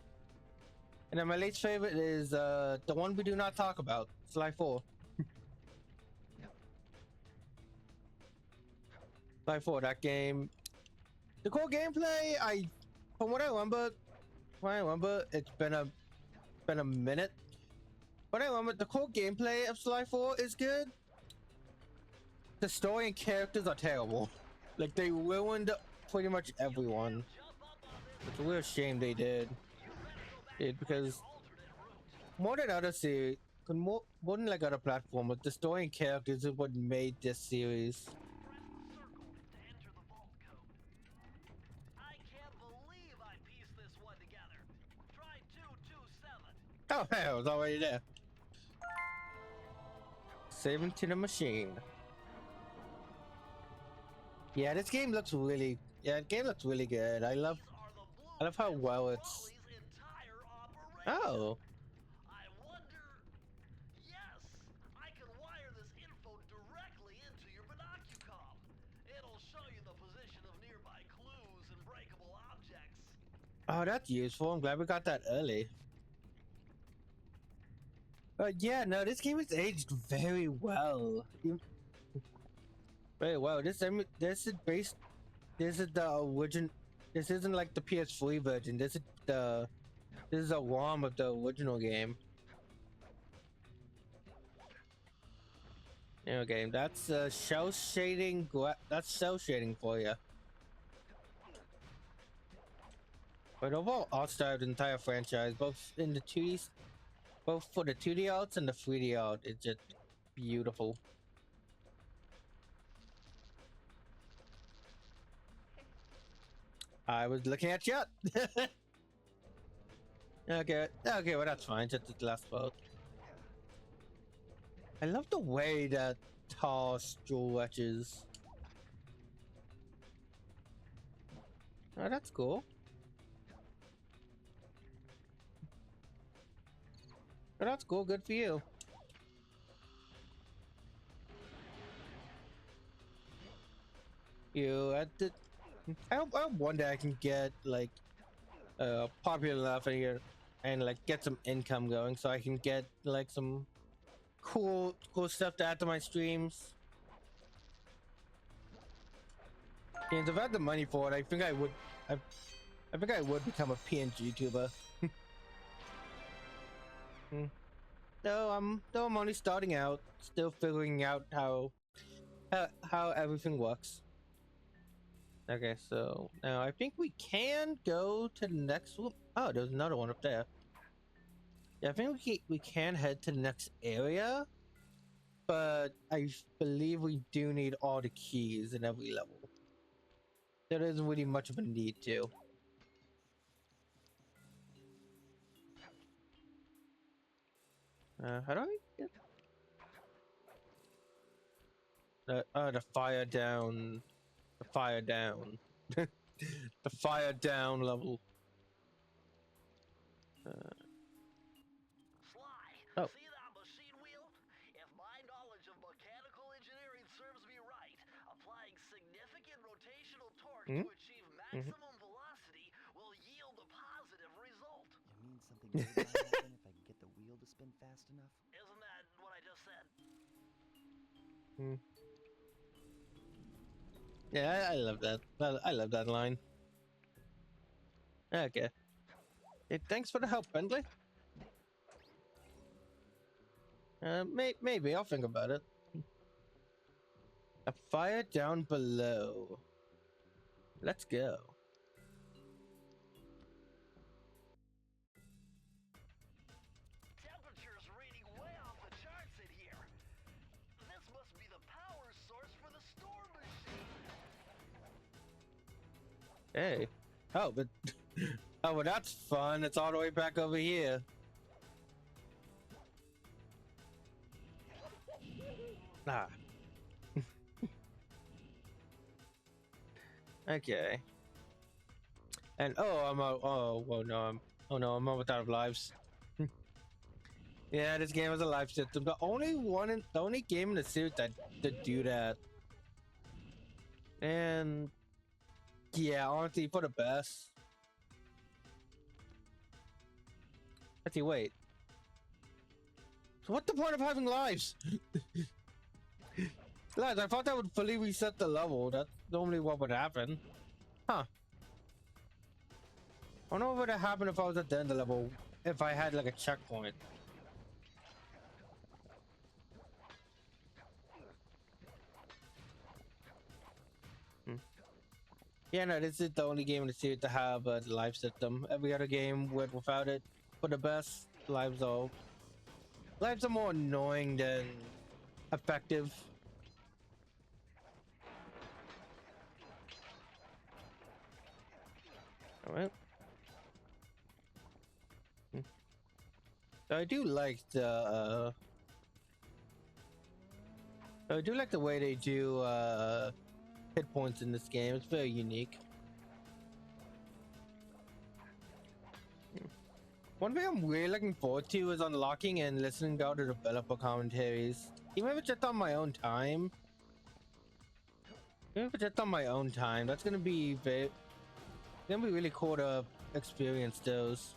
And then my least favorite is the one we do not talk about, SLY 4. SLY 4, that game. The core gameplay, from what I remember, it's been a minute. But I remember the core gameplay of SLY 4 is good. The story and characters are terrible. Like they ruined pretty much everyone. It's a real shame they did. Because more than other series, more than like other platformers, the story and characters is what made this series. Oh hell, it's already there. Saving to the machine. Yeah, this game looks really. Yeah, the game looks really good. I love how well it's. Oh. I wonder. Yes, I can wire this info directly into your binocucom. It'll show you the position of nearby clues and breakable objects. Oh, that's useful. I'm glad we got that early. Yeah, no, this game is aged very well. Very well. This is based. This is the origin. This isn't like the PS3 version. This is a ROM of the original game. Okay, that's cell shading. That's cell shading for you. But overall, art style of the entire franchise, both in the 2D, both for the 2D arts and the 3D art, it's just beautiful. I was looking at you. Okay, well that's fine. Just the last part. I love the way that Tar stretches. Oh, that's cool. But that's cool. Good for you. You at the. I hope one day I can get like popular enough here and like get some income going, so I can get like some cool stuff to add to my streams. And if I had the money for it, I think I would. I think I would become a PNG tuber. No, I'm only starting out, still figuring out how everything works. Okay, so now I think we can go to the next one. Oh, there's another one up there. Yeah, I think we can head to the next area, but I believe we do need all the keys in every level. There isn't really much of a need to. How do I get the fire down? The fire down. The fire down level. Sly, Oh. see that machine wheel? If my knowledge of mechanical engineering serves me right, applying significant rotational torque to achieve maximum velocity will yield a positive result. You mean something good might happen if I can get the wheel to spin fast enough? Isn't that what I just said? Yeah, I love that. I love that line. Okay. Hey, thanks for the help, Bentley. Maybe I'll think about it. A fire down below. Let's go. Temperature's reading way off the charts in here. This must be the power source for the storm machine. Hey. Oh, but oh, well, that's fun. It's all the way back over here. Ah. Okay. And I'm out. Oh, well, no, I'm almost out of lives. Yeah, this game has a life system. The only game in the series that do that. And yeah, honestly, for the best. Let's see, wait. So what's the point of having lives? Lads, I thought that would fully reset the level. That's normally what would happen. Huh. I don't know what would have happened if I was at the end of the level, if I had like a checkpoint. Yeah, no, this is the only game in the series to have a life system. Every other game without it. For the best, lives are more annoying than effective. All right. I do like the way they do hit points in this game. It's very unique. One thing I'm really looking forward to is unlocking and listening to all the developer commentaries. Even if it's just on my own time. That's gonna be really cool to experience those.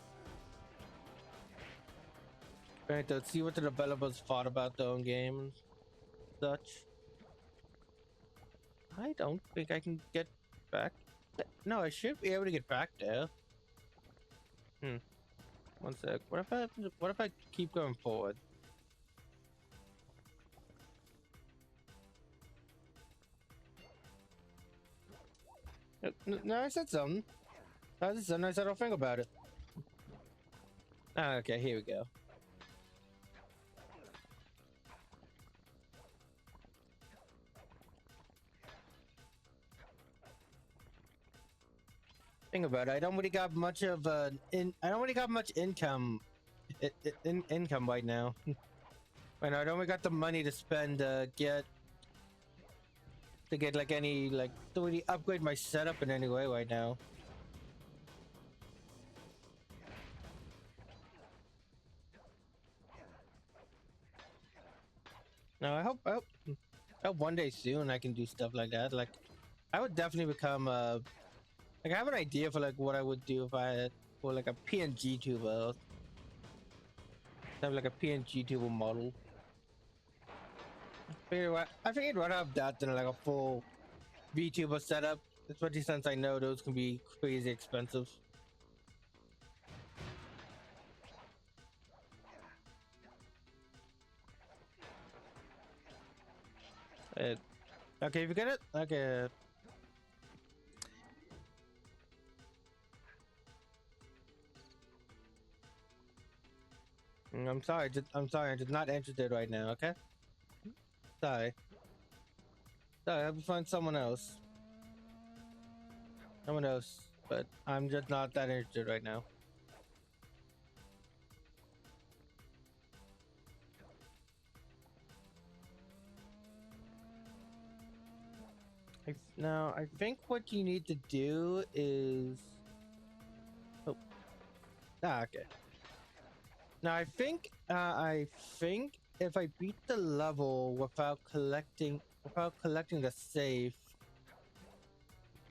Right, to see what the developers thought about their own game and such. I don't think I can get back. No, I should be able to get back there. One sec. What if I keep going forward? No, I said something. I said I'll think about it. Ah, okay, here we go. Think about it. I don't really got much of I don't really got much income. Income right now. And I don't really got the money to spend to get like any to really upgrade my setup in any way right now. No, I hope one day soon I can do stuff like that. Like, I would definitely become like I have an idea for like what I would do if I had for like a PNG tuber, have like a PNG tuber model. I figured I'd have that than like a full VTuber setup, especially since I know those can be crazy expensive. Okay, if you get it, okay. I'm sorry. I'm sorry. I'm just not interested right now. Okay. Sorry. Sorry. I have to find someone else. Someone else. But I'm just not that interested right now. Now, I think what you need to do is. Oh. Okay. Now, I think if I beat the level without collecting the safe,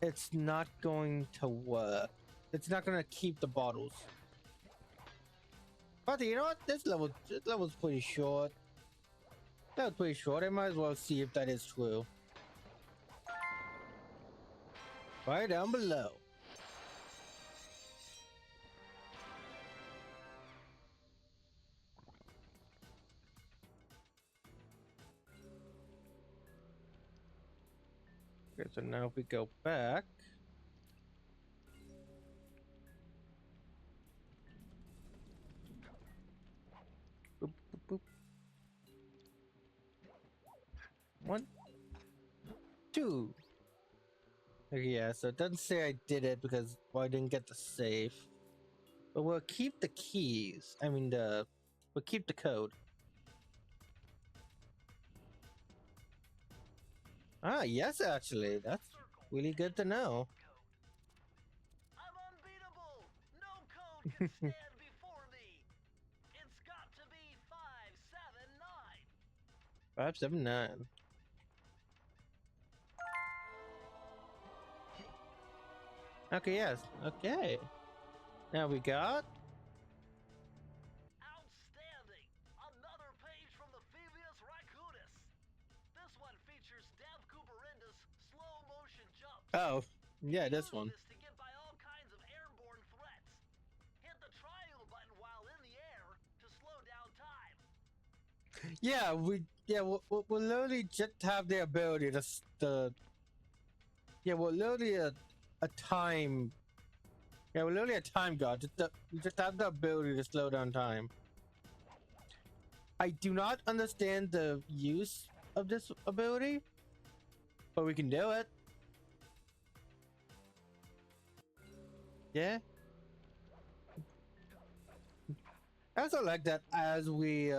it's not going to work. It's not going to keep the bottles. But you know what? This level's pretty short. That was pretty short. I might as well see if that is true. Right down below. Okay, so now if we go back. Boop, boop, boop. 1, 2. Okay, yeah, so it doesn't say I did it because I didn't get the safe. But we'll keep the keys. We'll keep the code. Ah, yes, actually. That's really good to know. I'm unbeatable. No code can stand before me. It's got to be 579. 579. Okay, yes. Okay. Now we got. Outstanding. Another page from the Phoebius Raccoonus. This one features Dev Cooperenda's slow motion jumps. Oh, yeah, this Use one. this to get by all kinds of airborne threats. Hit the triangle button while in the air to slow down time. We'll literally just have the ability we're literally a time. Yeah, we're literally a time god. We just have the ability to slow down time. I do not understand the use of this ability, but we can do it. Yeah. I also like that as we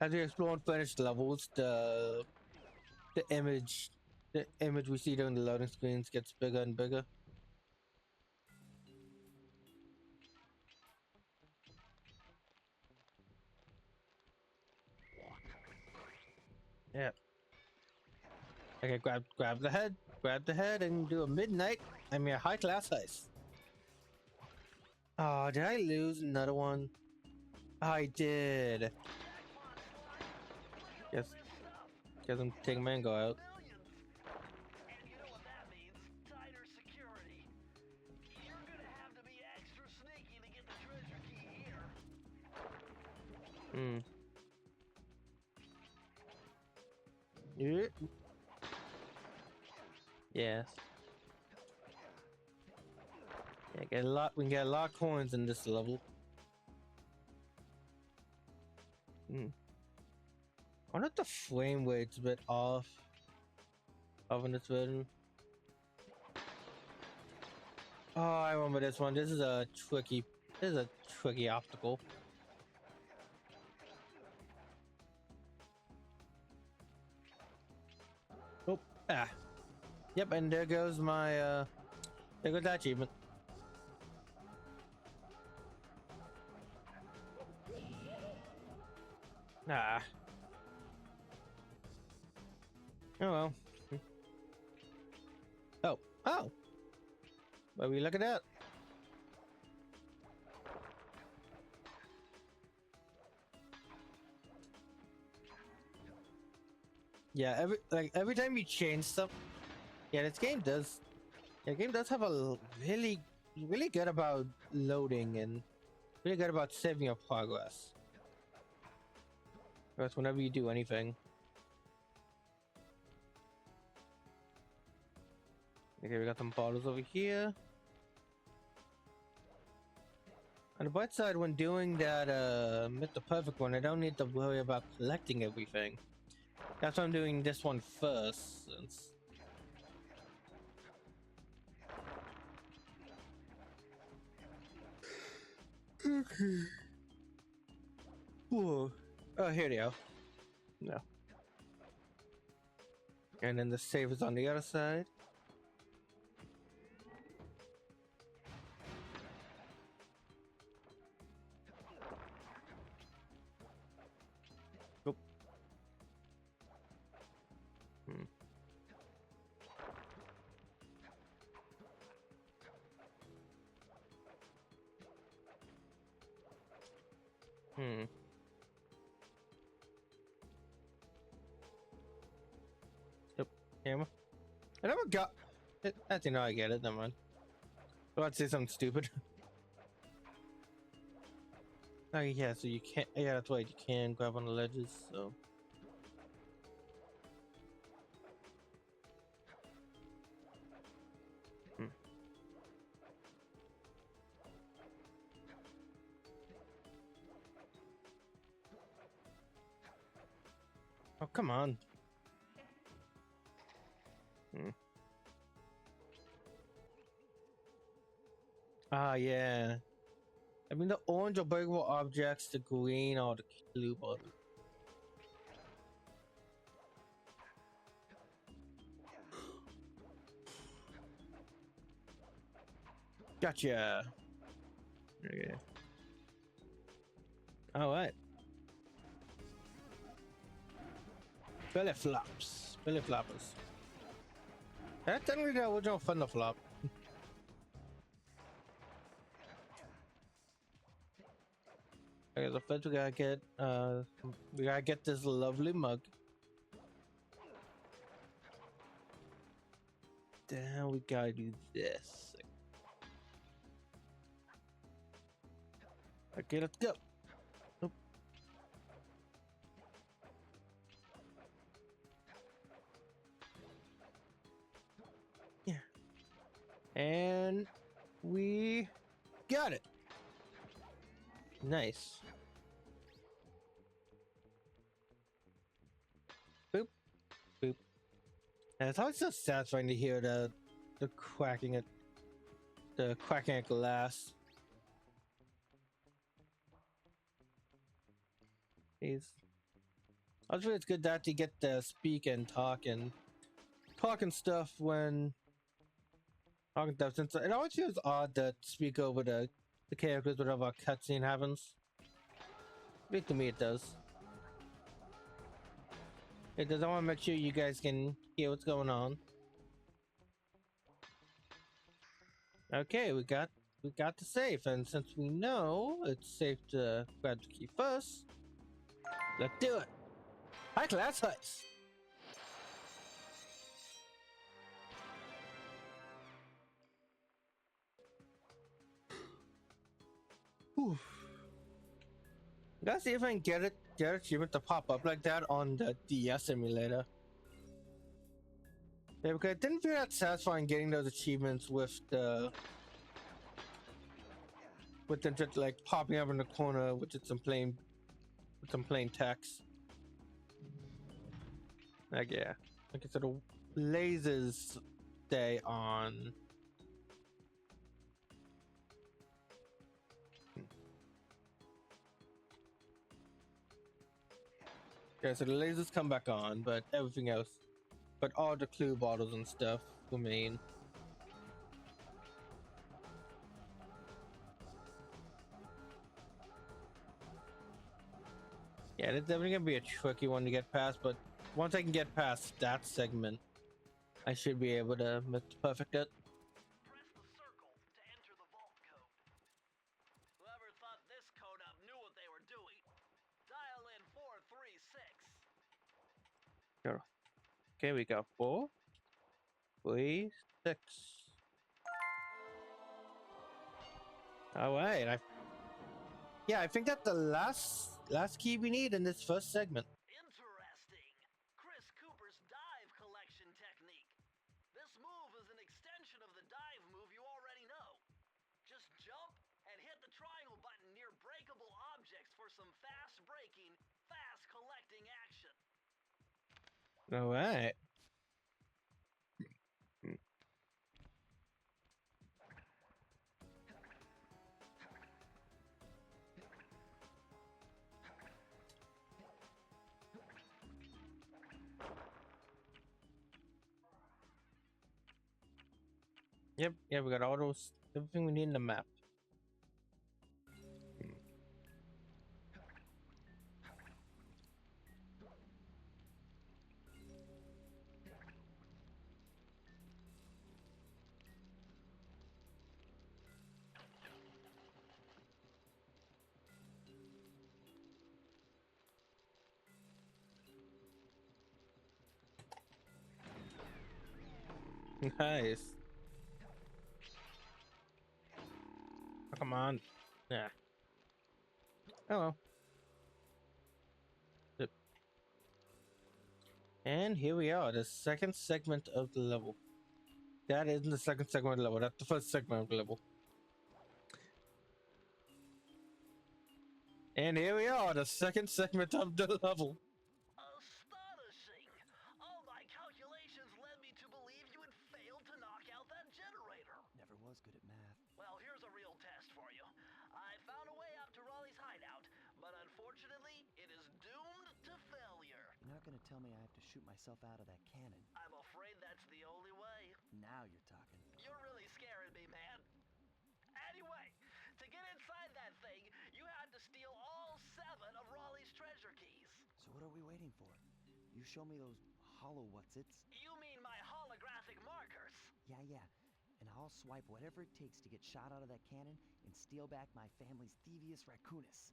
explore and finish levels, the image we see during the loading screens gets bigger and bigger. Yeah. Okay, grab the head, and do a high class heist. Oh, did I lose another one? I did. Yes. Guess I'm taking Mango out. Millions. And you know what that means? Tighter security. You're gonna have to be extra sneaky to get the treasure key here. Yeah. Yes. Yeah, we can get a lot of coins in this level. I wonder if the frame rate's a bit off in this version. Oh, I remember this one. This is a tricky optical. Oh, ah. Yep, and there goes my there goes that achievement. Ah. Oh well. Oh, oh. Well, we look at that. Yeah, every time you change stuff, yeah, this game does. Yeah, the game does have a really good about loading and really good about saving your progress. That's whenever you do anything. Okay, we got some bottles over here. On the bright side, when doing that Mr. Perfect one, I don't need to worry about collecting everything. That's why I'm doing this one first, since... Okay. Whoa. Oh, here they are. No. And then the save is on the other side. Oop. Hmm. Hmm. Yep. Camera. I never got it. Actually, no, I get it. Never mind. I was about to say something stupid. Oh, yeah, so you can't. Yeah, that's right. You can grab on the ledges, so. Hmm. Oh, come on. Hmm. Ah, yeah. I mean, the orange are breakable objects, the green or the blue button. Gotcha. Okay. Alright. Belly flops. Belly floppers. That's technically the original Thunder Flop. Okay, so first we gotta get this lovely mug. Then we gotta do this. Okay, let's go. Oop. Yeah. And we got it. Nice. Boop. Boop. And it's always so satisfying to hear the cracking at glass. Also, it's good that you get to speak and talk and stuff when talking stuff. Since it always feels odd to speak over the characters whenever a cutscene happens. At least to me, it does. It does. I want to make sure you guys can hear what's going on. Okay, we got the safe, and since we know it's safe to grab the key first, let's do it. High class heist. Whew. Gotta see if I can get achievement to pop up like that on the DS emulator. Yeah, because it didn't feel that satisfying getting those achievements with them just like popping up in the corner with some plain text. Like, yeah, like it's a lasers stay on. Yeah, so the lasers come back on, but everything else, but all the clue bottles and stuff remain. Yeah, it's definitely gonna be a tricky one to get past, but once I can get past that segment, I should be able to perfect it. Press the circle to enter the vault code. Whoever thought this code up knew what they were doing. Dial in 436. Sure. Okay, we got 4, 3, 6. All right, I think that's the last key we need in this first segment. Interesting. Chris Cooper's dive collection technique. This move is an extension of the dive move you already know. Just jump and hit the triangle button near breakable objects for some fast breaking, fast collecting action. All right. Yep, yeah, we got all those, everything we need in the map. Nice. Oh, come on. Yeah. Oh well. Yep. And here we are, the second segment of the level. That isn't the second segment of the level, that's the first segment of the level. And here we are, the second segment of the level. Astonishing! All my calculations led me to believe you had failed to knock out that generator. Never was good at math. Well, here's a real test for you. I found a way out to Raleigh's hideout, but unfortunately, it is doomed to failure. You're not gonna tell me I have to shoot myself out of that cannon. I'm afraid that's the only way. Now you're talking. You're really scaring me, man. Anyway, to get inside that thing, you had to steal all 7 of Raleigh's treasure keys. So what are we waiting for? You show me those hollow what's-its? You mean my holographic markers? Yeah. And I'll swipe whatever it takes to get shot out of that cannon and steal back my family's thievius raccoonus.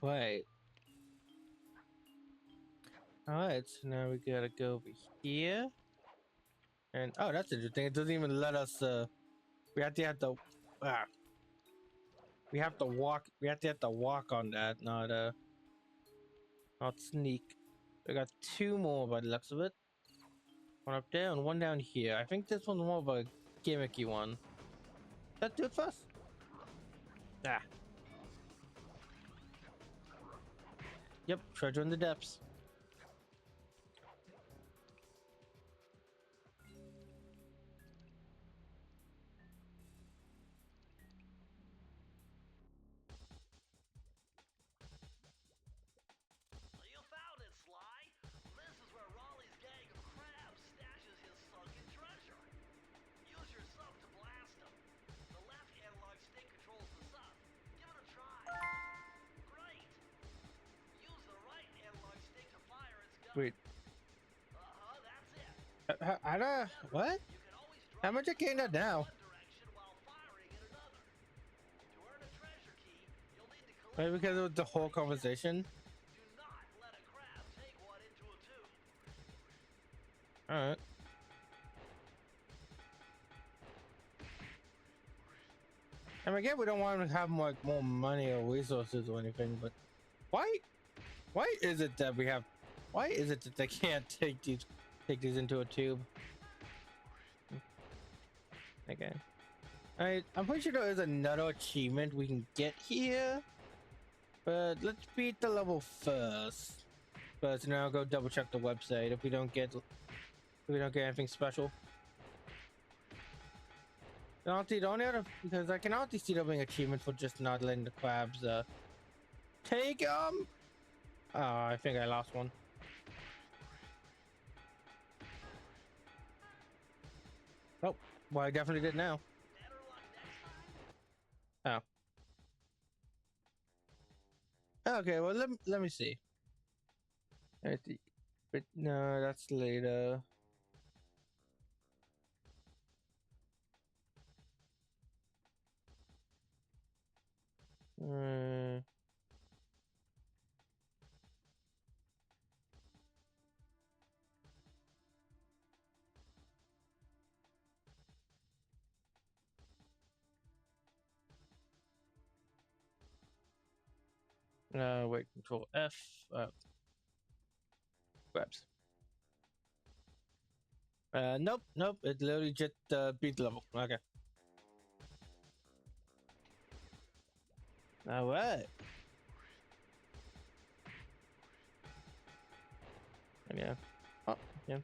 Alright. Alright, so now we gotta go over here. And oh, that's interesting. It doesn't even let us we have to we have to walk on that, not sneak. We got 2 more by the looks of it. One up there and one down here. I think this one's more of a gimmicky one. Let's do it first. Ah. Yep, treasure in the depths. You found it, Sly. This is where Raleigh's gang of crabs stashes his sunken treasure. Use your sub to blast them. The left analog stick controls the sub. Give it a try. Great. Use the right analog stick to fire its gun. Wait. That's it. What? You can always How much I gained that now? one direction while firing in another. To earn a treasure key, you'll need to collect. Maybe because of the whole conversation. Do not let a crab take one into a tube. Alright. And again, we don't want to have more money or resources or anything, but why is it that they can't take these into a tube? Okay. Alright, I'm pretty sure there is another achievement we can get here, but let's beat the level first. But now go double check the website if we don't get anything special. Because I can honestly see there being achievement for just not letting the crabs take them. Oh, I think I lost one. Oh, well, I definitely did now. Oh. Okay, well let me see. I think, but no, that's later. Uh, wait, Control F. Grabs. Nope, nope. It literally just beat the level. Okay. All right. Yeah. Oh, yeah.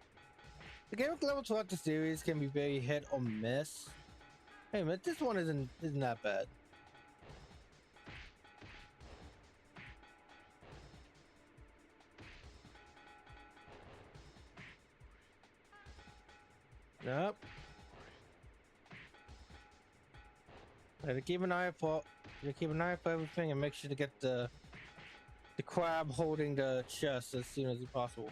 The game of level throughout the series can be very hit or miss. Hey man, this one isn't that bad. Nope. Gotta keep an eye for everything and make sure to get the crab holding the chest as soon as possible.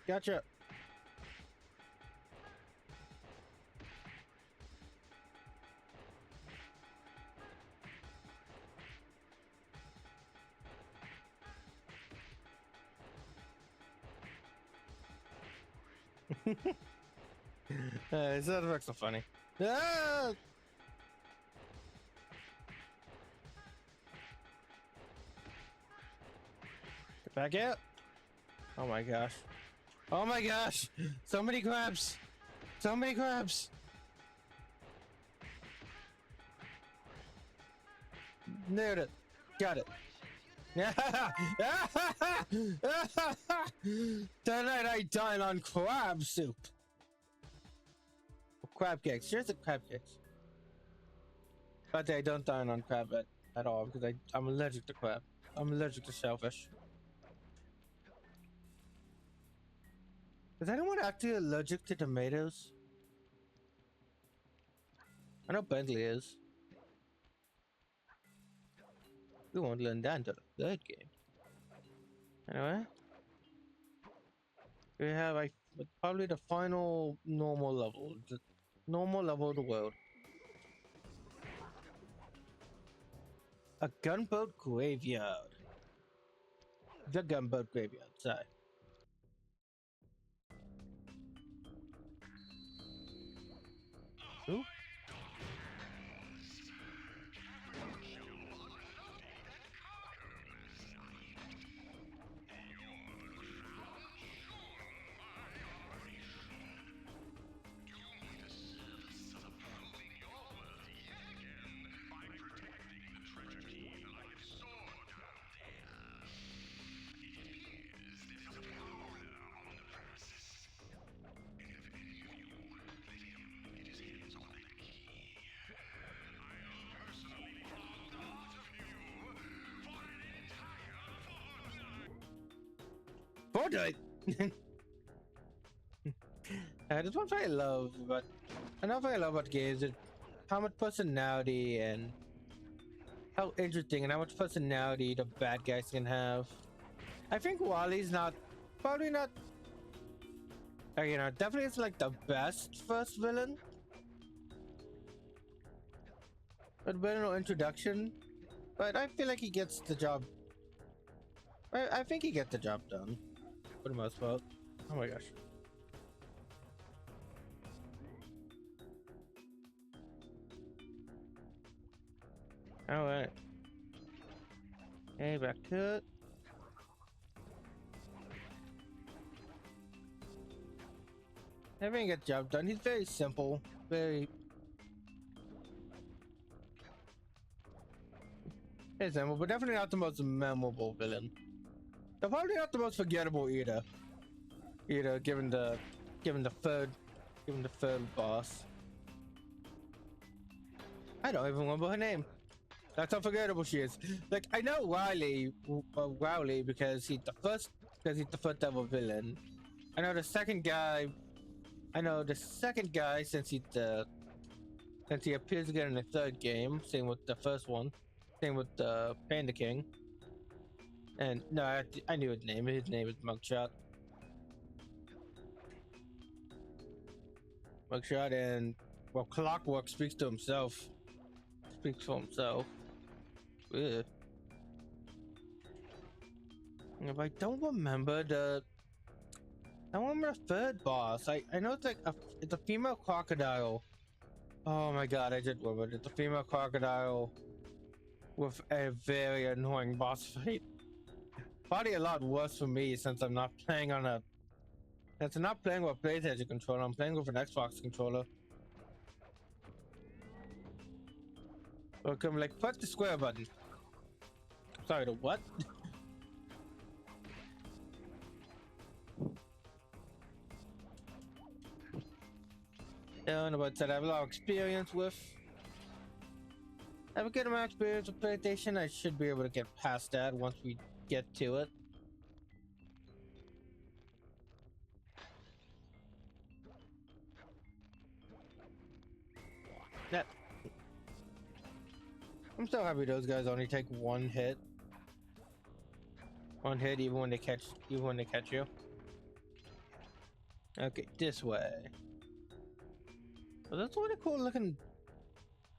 Gotcha. Sound effects are funny. Ah! Get back out. Oh my gosh. Oh my gosh. So many crabs. So many crabs. Nailed it. Got it. Tonight I dine on crab soup. Crab cakes. Here's the crab cakes. But I don't dine on crab at all because I'm allergic to crab. I'm allergic to shellfish. Is anyone actually allergic to tomatoes? I know Bentley is. We won't learn that until the third game. Anyway. We have like probably the final normal level. The normal level of the world. A gunboat graveyard. The gunboat graveyard, sorry. Who? Fortnite. That's one thing I love about another thing I love about games is how much personality and how interesting and how much personality the bad guys can have. I think Wally's probably not, you know, definitely it's like the best first villain. But no introduction. But I feel like he gets the job. I think he gets the job done for the most part. Oh my gosh. All right. Hey, back to it. Everything gets the job done. He's very simple, very simple, but definitely not the most memorable villain. They're probably not the most forgettable either. Given the third boss. I don't even remember her name. That's how forgettable she is. Like I know Rowley because he's the first ever villain. I know the second guy since he's the since he appears again in the third game. Same with the first one. Same with the Panda King. And no, I knew his name. His name is Mugshot. Mugshot, and well, Clockwork speaks to himself. Speaks for himself. Ugh. If I don't remember the third boss. I know it's like it's a female crocodile. Oh my god, I did remember it. It's a female crocodile with a very annoying boss fight. Probably a lot worse for me since I'm not playing on a since I'm not playing with a PlayStation controller. I'm playing with an Xbox controller. Welcome, like press the square button. Sorry, the what? And about that, I have a lot of experience with. I have a good amount of experience with PlayStation. I should be able to get past that once we get to it. That. I'm so happy those guys only take one hit. One hit, even when they catch you. Okay, this way. Oh, that's really cool looking.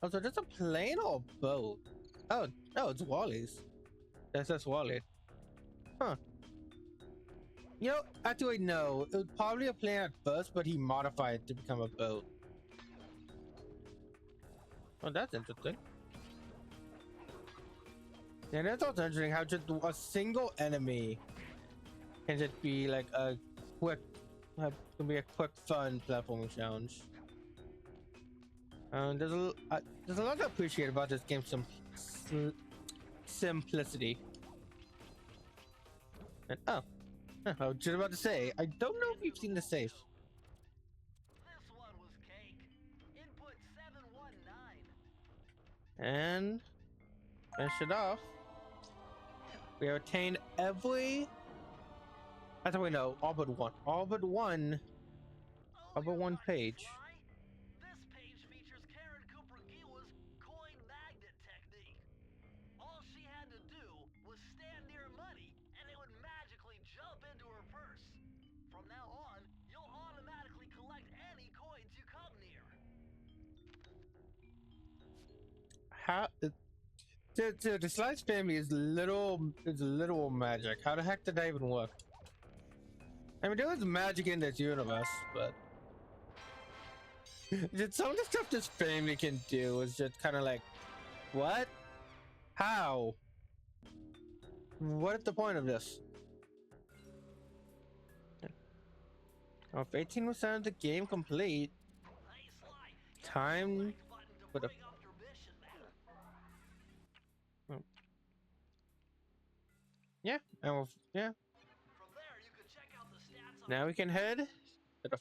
Oh, so that's a plane or a boat? Oh, it's Wally's. That's Wally. Huh. You know, actually, no. It was probably a plane at first, but he modified it to become a boat. Oh, that's interesting. Yeah, that's also interesting how just a single enemy can just be like a quick, can be a quick, fun platforming challenge. There's a lot to appreciate about this game's simplicity. And I was just about to say, I don't know if you've seen the safe. This one was cake. Input 719. And finish it off. We have attained every. I think we know all but one. All but one page. SLY? This page features Karen Cooper Giwa's coin magnet technique. All she had to do was stand near money, and it would magically jump into her purse. From now on, you'll automatically collect any coins you come near. How the Slice family is literal magic. How the heck did that even work? I mean, there was magic in this universe, but just some of the stuff this family can do is just kind of like, what? How? What is the point of this? Oh, if 18% of the game complete, Hey, Sly, time like button to for the. bring up your mission map. Yeah, and yeah. From there, you can check out the stats on Now we can head to the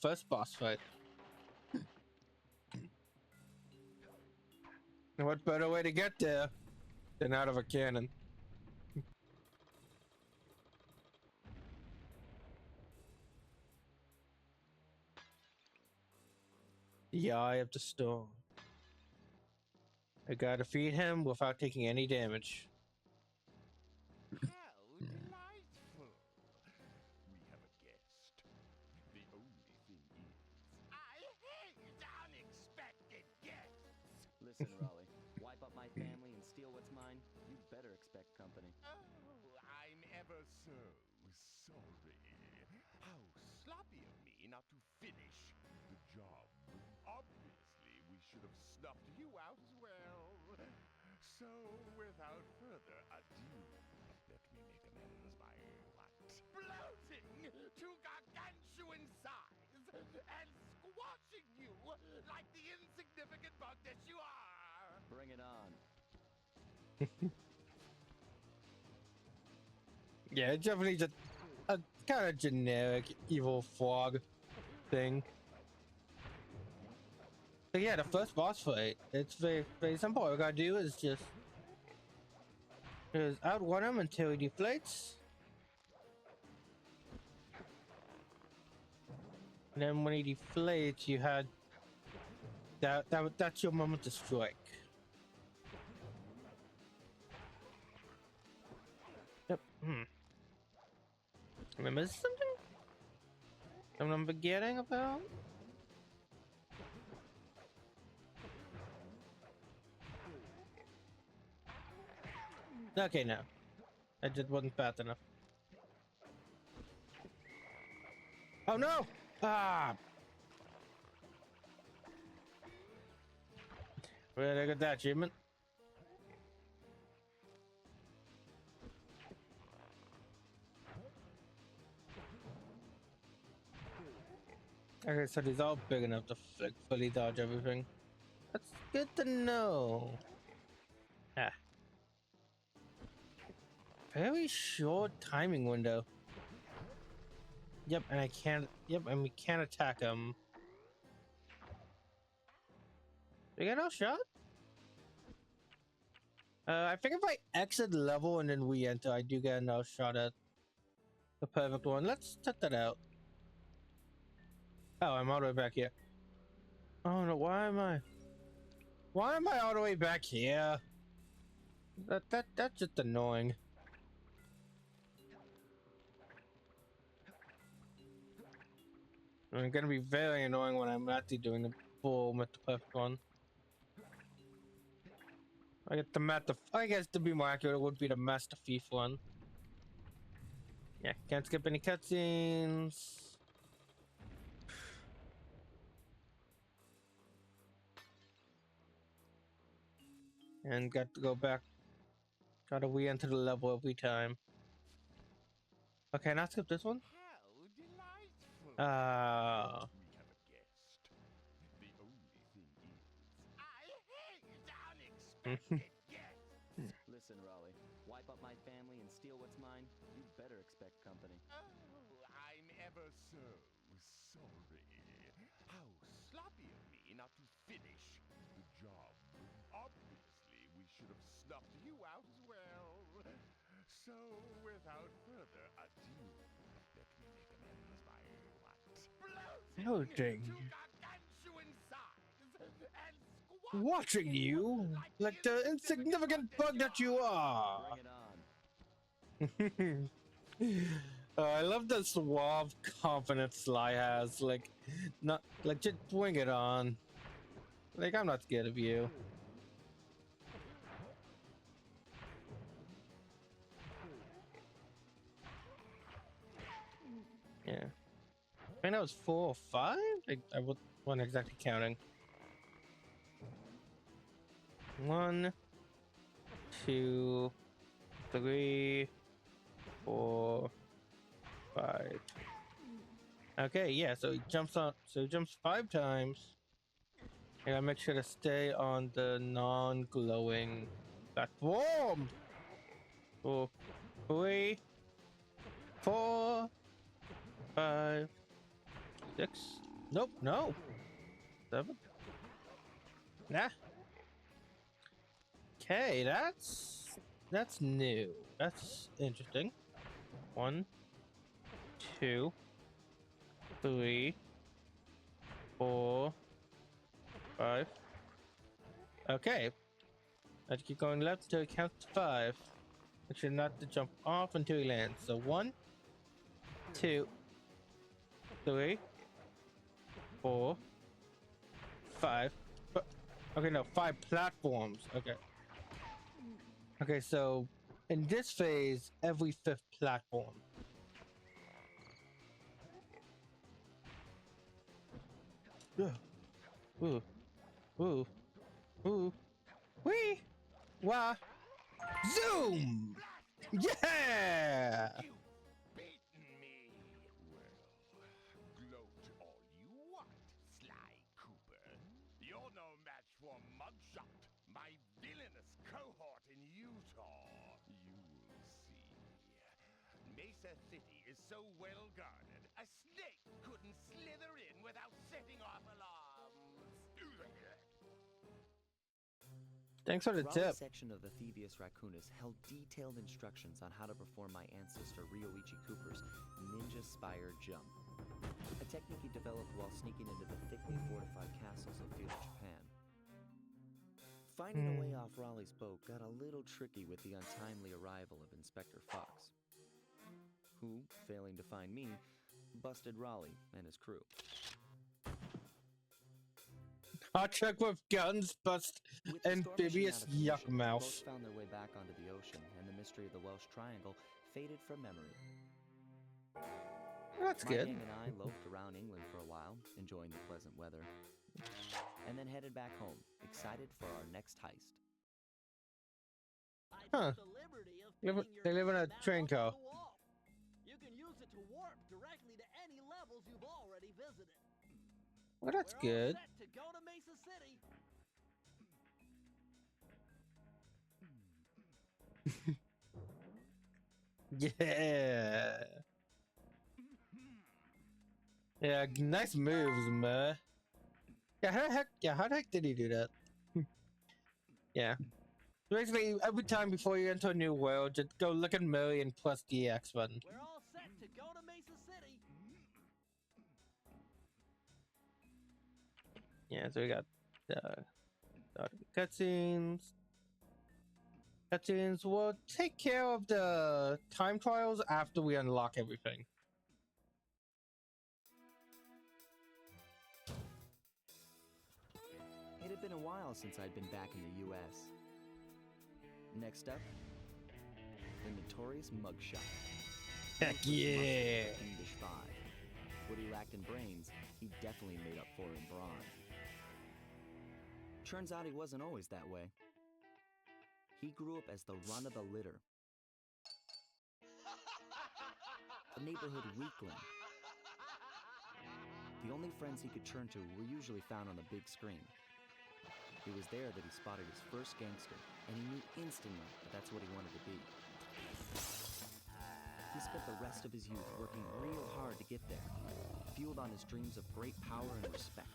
first boss fight. And what better way to get there than out of a cannon? The Eye of the Storm. I gotta feed him without taking any damage. How delightful! We have a guest. The only thing is, I hate unexpected guests! Listen, Raleigh, wipe up my family and steal what's mine? You better expect company. Oh, I'm ever so sorry. How sloppy of me not to finish the job. Obviously, we should have snuffed you out as well. So, without further ado, let me make amends by what? Bloating to gargantuan size and squashing you like the insignificant bug that you are! Bring it on. Yeah, it's definitely just a kind of generic evil frog thing. But yeah, the first boss fight, it's very, very simple. All we gotta do is just outrun him until he deflates. And then when he deflates, you had That's your moment to strike. Yep. Am I missing something? Something I'm forgetting about? Okay, no. I just wasn't fast enough. Oh no! Ah! Where did I get that achievement? Okay, so he's all big enough to fully dodge everything. That's good to know. Ah. Very short timing window. Yep, and I can't. Yep, and we can't attack him. We get no shot? I think if I exit level and then re-enter, I do get another shot at the perfect one. Let's check that out. Oh, I'm all the way back here. Oh no, why am I all the way back here? That's just annoying. It's gonna be very annoying when I'm actually doing the full Mr. Perfect one. I get the Master. I guess to be more accurate, it would be the Master Thief one. Yeah, can't skip any cutscenes. And got to go back. Gotta re-enter the level every time. Okay, not skip this one. How delightful! Uh, We have a guest. The only thing is, I hate unexpected guests. Listen, Raleigh, wipe up my family and steal what's mine? You better expect company. Oh, I'm ever so sorry. How sloppy of me not to finish the job. Obviously, we should have snuffed you out as well. So, without further ado, let me make amends by Bloating. to gargantuan size and Watching you like the insignificant bug that you are. Bring it on. I love the suave confidence Sly has. Like, not like just bring it on. Like, I'm not scared of you. Yeah. I think that was 4 or 5? I wasn't exactly counting. 1, 2, 3, 4, 5. Okay, yeah, so he jumps on, so he jumps 5 times. I gotta make sure to stay on the non-glowing platform. 4, 3, 4, 5, 6. Nope, no. 7. Nah. Okay, that's new. That's interesting. 1, 2, 3, 4, 5. Okay. Let's keep going left until it counts to 5. Make sure not to jump off until he lands. So 1, 2, 3, 4, 5. Okay, no, 5 platforms. Okay. Okay, so in this phase, every 5th platform. Ooh, ooh, ooh, wee, wah, zoom! Yeah! You've beaten me. Well, gloat all you want, Sly Cooper. You're no match for Mugshot, my villainous cohort in Utah. You'll see. Mesa City is so well guarded, a snake couldn't slither in without setting off alarms. Thanks for the Raleigh's tip. section of the Thievius Raccoonus held detailed instructions on how to perform my ancestor Ryoichi Cooper's Ninja Spire jump. a technique he developed while sneaking into the thickly fortified castles of feudal Japan. Finding a way off Raleigh's boat got a little tricky with the untimely arrival of Inspector Fox, who, failing to find me, busted Raleigh and his crew. Hot truck with guns, bust With the storm machine amphibious out of commission, yuck mouth. boats found their way back onto the ocean, and the mystery of the Welsh Triangle faded from memory. That's My good. gang and I loafed around England for a while, enjoying the pleasant weather, and then headed back home, excited for our next heist. I Huh. took the liberty of Live- pinning your they live in a map train up on car. the wall. You can use it to warp directly to any levels you've already visited. Well, that's We're good. all set to go to Mesa City. Yeah. Yeah, nice moves, man. Yeah, how the heck did he do that? Yeah. Basically, every time before you enter a new world, just go look at Murray and press the X button. We're all set to go to Mesa City. Yeah, so we got cutscenes. Cutscenes will take care of the time trials after we unlock everything. It had been a while since I'd been back in the US. Next up, the notorious mugshot. Heck yeah! English 5. What he lacked in brains, he definitely made up for in brawn. Turns out he wasn't always that way. He grew up as the run of the litter, a neighborhood weakling. The only friends he could turn to were usually found on the big screen. It was there that he spotted his first gangster, and he knew instantly that that's what he wanted to be. He spent the rest of his youth working real hard to get there, fueled on his dreams of great power and respect.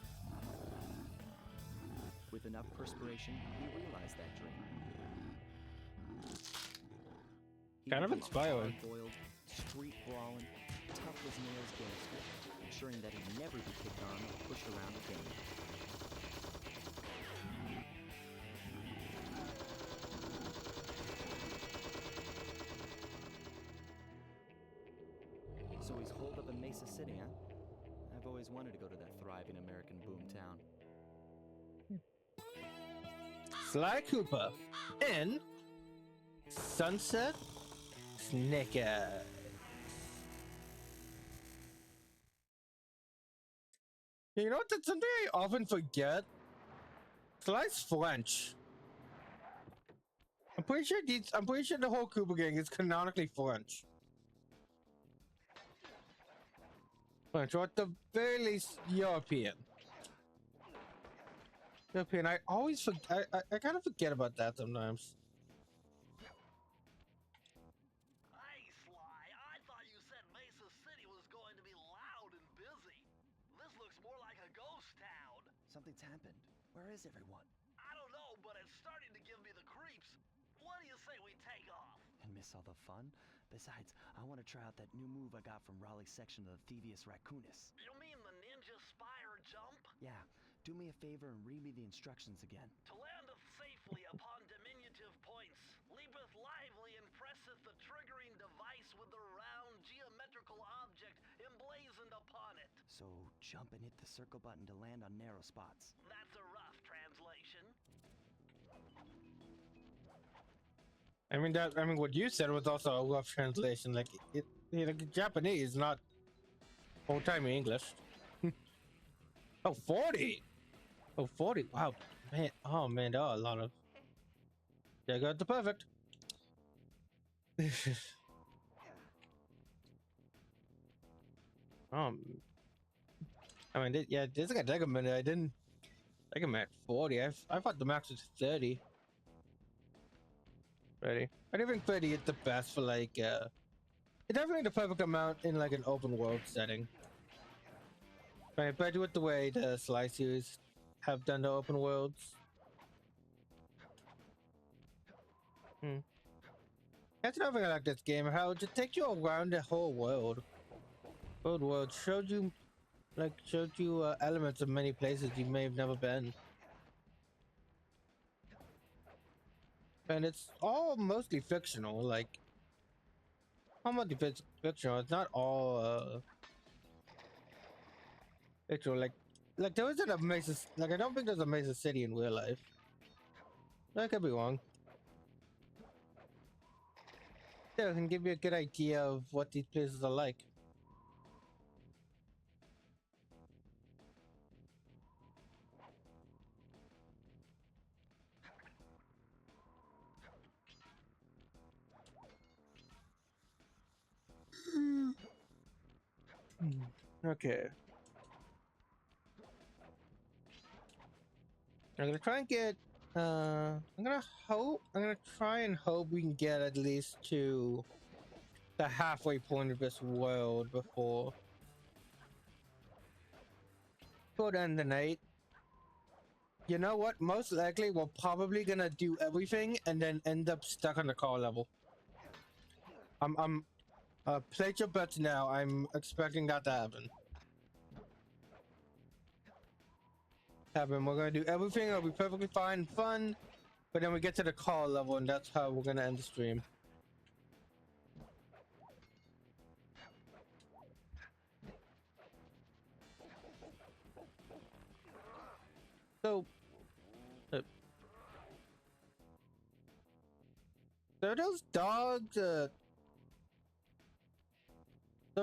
With enough perspiration, he realized that dream. He Kind of became a inspiring. hard-boiled, street-brawling, tough-as-nails gangster, ensuring that he'd never be kicked on or pushed around again. So he's holed up in Mesa City, huh? I've always wanted to go to that thriving American boomtown. Sly Cooper in Sunset Snake Eyes. You know what? That's something I often forget. Sly's French. I'm pretty sure the whole Cooper gang is canonically French. French, or at the very least European. European. I always forget. I kind of forget about that sometimes. Hey, Sly, I thought you said Mesa City was going to be loud and busy. This looks more like a ghost town. Something's happened. Where is everyone? I don't know, but it's starting to give me the creeps. What do you say we take off? And miss all the fun? Besides, I want to try out that new move I got from Raleigh's section of the Thievius Raccoonus. You mean the ninja spire jump? Yeah, do me a favor and read me the instructions again. To landeth safely upon diminutive points, leapeth lively and presseth the triggering device with the round geometrical object emblazoned upon it. So jump and hit the circle button to land on narrow spots. That's a rough translation. I mean, what you said was also a rough translation. Like, Japanese, not old-timey English. Oh, 40! Oh, 40. Wow. Man. Oh, man. There are a lot of... Yeah, got the perfect. I mean, yeah, this is gonna take a minute. I think I'm at 40. I thought the max was 30. Ready? I don't think 30 is the best for like, it's definitely the perfect amount in like an open world setting. Right, but with the way the SLY series have done the open worlds. That's another thing I like this game, how it just takes you around the whole world. Old World showed you elements of many places you may have never been. And it's all mostly fictional, like how much of it's fictional? It's not all fictional. Like there isn't a major, like I don't think there's a major city in real life. I could be wrong. Yeah, it can give you a good idea of what these places are like. Okay. I'm gonna try and get I'm gonna try and hope we can get at least to the halfway point of this world before the end of the night. You know what? Most likely we're probably gonna do everything and then end up stuck on the car level. I'm place your bets now. I'm expecting that to happen. We're gonna do everything, it'll be perfectly fine and fun, but then we get to the car level and that's how we're gonna end the stream. So are those dogs so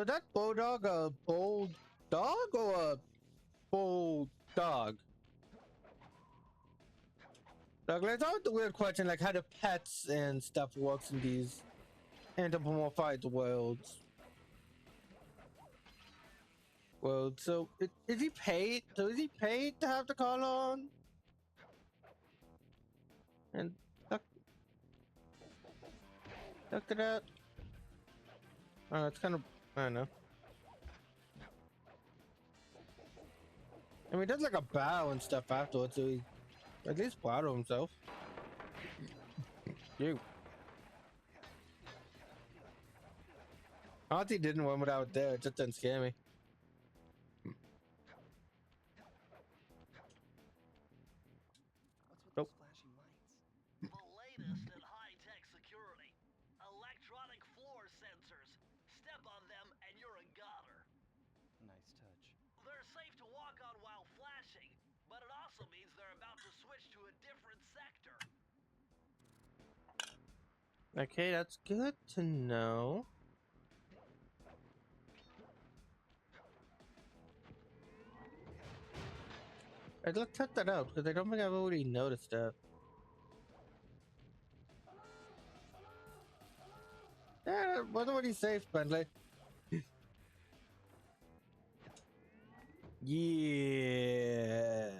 that bulldog a bull dog or a bull dog? Like, let's ask the weird question, like how the pets and stuff works in these anthropomorphized worlds. So is he paid? So is he paid to have the collar on? And look at that. It's kind of, I don't know. I mean, he does like a bow and stuff afterwards, so he's at least proud of himself. You. Auntie didn't want it out there, it just didn't scare me. What's with those flashing lights? The latest in high-tech security. Electronic floor sensors. Step on them and you're a goner. Nice touch. They're safe to walk on while flashing, but it also means they're about to switch to a different sector. Okay, that's good to know. Let's cut that out because I don't think I've already noticed that. Yeah, wasn't already safe, Bentley. Yeah.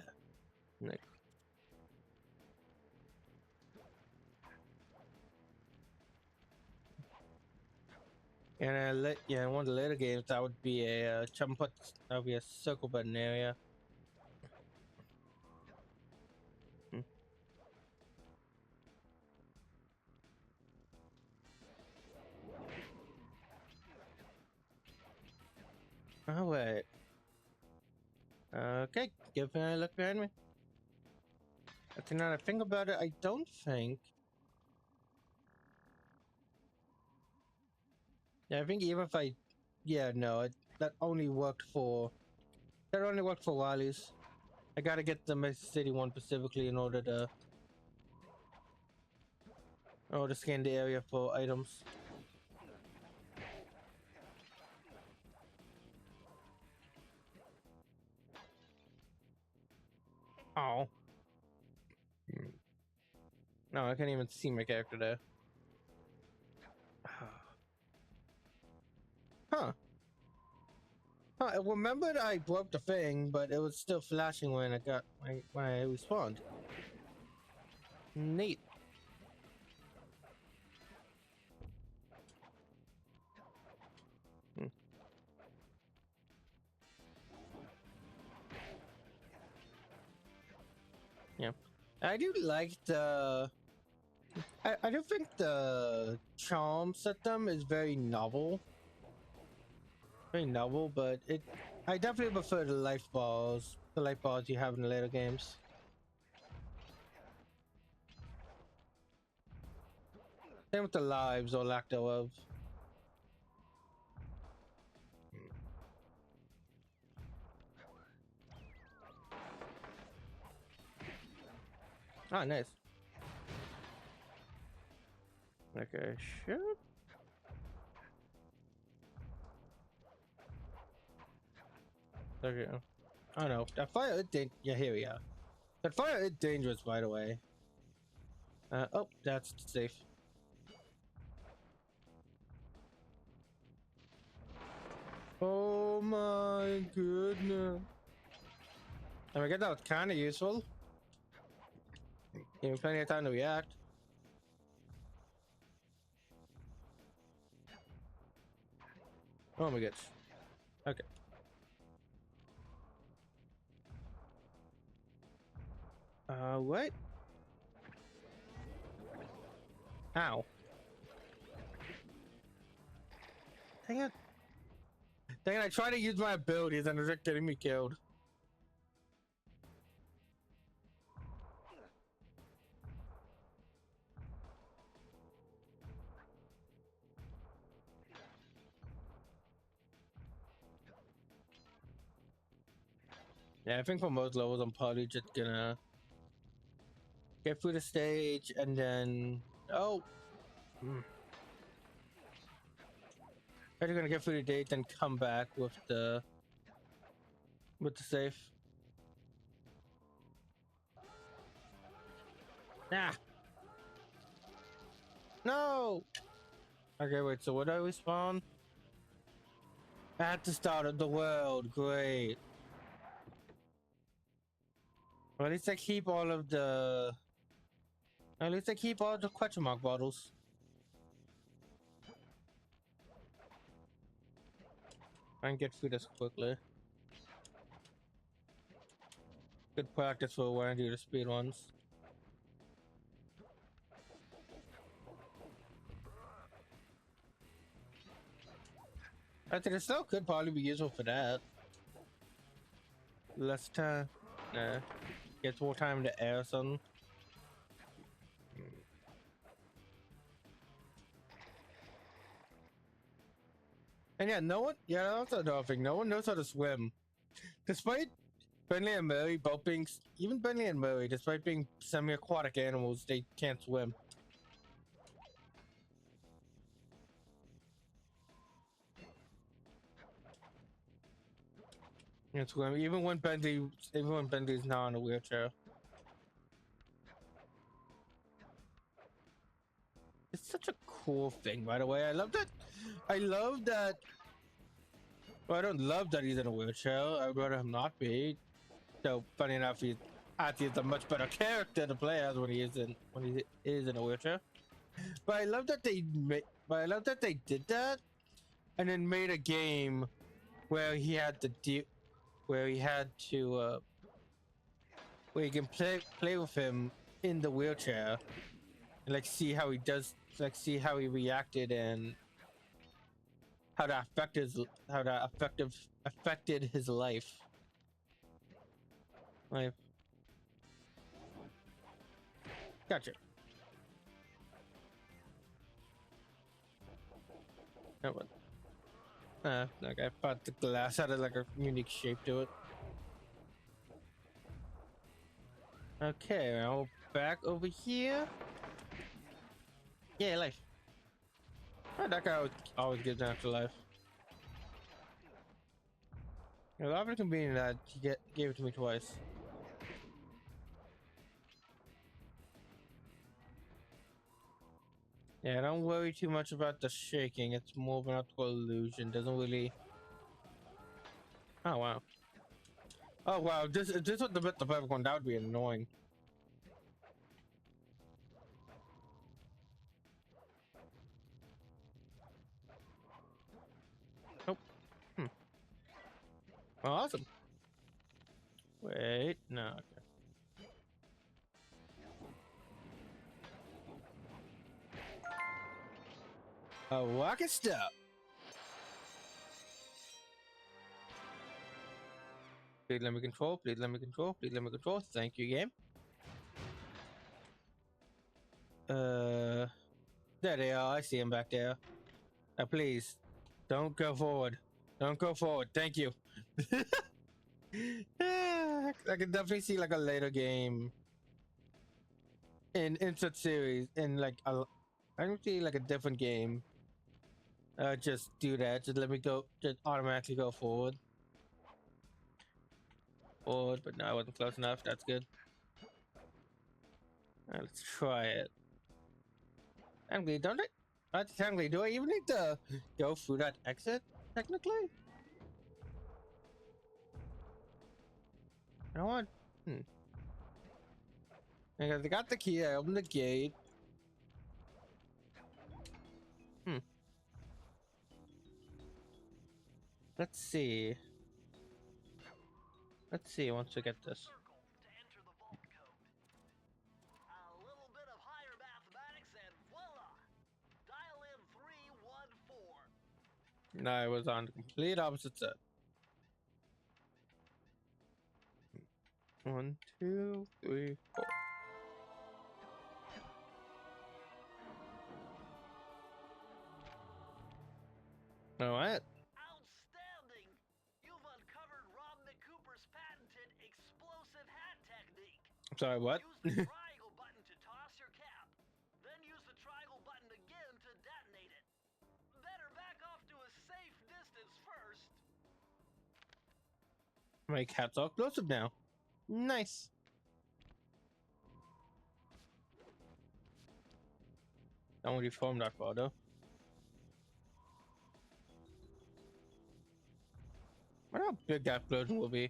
Nick. And in one of the later games, that would be a that would be a circle button area. Oh wait. Okay, give me a look behind me. Actually, now that I think about it, I don't think. Yeah, I think even if I, yeah, no, that only worked for Wally's. I gotta get the Mesa City one specifically in order to scan the area for items. Oh. No, I can't even see my character there. Huh. I remembered I broke the thing, but it was still flashing when when I respawned. Neat. Yeah. I do like the I do think the charm system is very novel. very novel, but I definitely prefer the life balls, you have in the later games. Same with the lives or lack thereof. Ah, nice. Okay, shoot. Okay. I don't know. That fire is yeah, here we are. That fire is dangerous, by the way. Oh, that's safe. Oh my goodness. I guess that was kind of useful. Even plenty of time to react. Oh my gosh. Okay. What? Ow. Dang it. Dang it, I tried to use my abilities and they're getting me killed. Yeah, I think for most levels, I'm probably just gonna get through the stage and then... Oh! I'm gonna get through the date, then come back with the safe. Ah! No! Okay, wait, so what do I respawn? At the start of the world, great. Well, at least I keep all of the... At least I keep all the question mark bottles. I can get through this quickly. Good practice for when I do the speed ones. I think it still could probably be useful for that. Less time. Nah. Gets more time in the air or something. And yeah, that's another thing. No one knows how to swim. Despite Bentley and Murray both being, even Bentley and Murray, despite being semi-aquatic animals, they can't swim. Can't swim, even when Bentley's not in a wheelchair. It's such a cool thing, by the way. I love that. Well, I don't love that he's in a wheelchair. I'd rather him not be. So funny enough, he's a much better character to play as when he is in a wheelchair. But I love that they did that, and then made a game where he had to where you can play with him in the wheelchair, and like see how he reacted and how that affected his life. Gotcha. That one. Okay, but the glass had like a unique shape to it. Okay, now back over here. Yeah, life. Oh, that guy always gives after life. A lot of it convenient that he gave it to me twice. Yeah, don't worry too much about the shaking. It's more of an optical illusion. Doesn't really. Oh wow. Oh wow. This was the perfect one. That would be annoying. Oh. Oh, awesome. Wait. No. Okay. A rocket step. Please let me control. Please let me control. Please let me control. Thank you, game. There they are. I see him back there. Now, please, don't go forward. Don't go forward. Thank you. I can definitely see like a later game in such series in like a, I don't see like a different game. Just do that. Just let me go. Just automatically go forward. Forward, but no, I wasn't close enough. That's good. Let's try it. Technically, don't I? Technically, do I even need to go through that exit? Technically, I don't want. Because I got the key. I opened the gate. Let's see. Let's see once we get this. Circle to enter the vault code. A little bit of higher mathematics and voila! Dial in 314. No, I was on the complete opposite side. 1, 2, 3, 4. All right. Outstanding! You've uncovered Rob McCooper's patented explosive hat technique. I'm sorry. What? Use the triangle button to toss your cap. Then use the triangle button again to detonate it. Better back off to a safe distance first. My cat's all explosive now. Nice. Don't reform that far though. I wonder how big that explosion will be.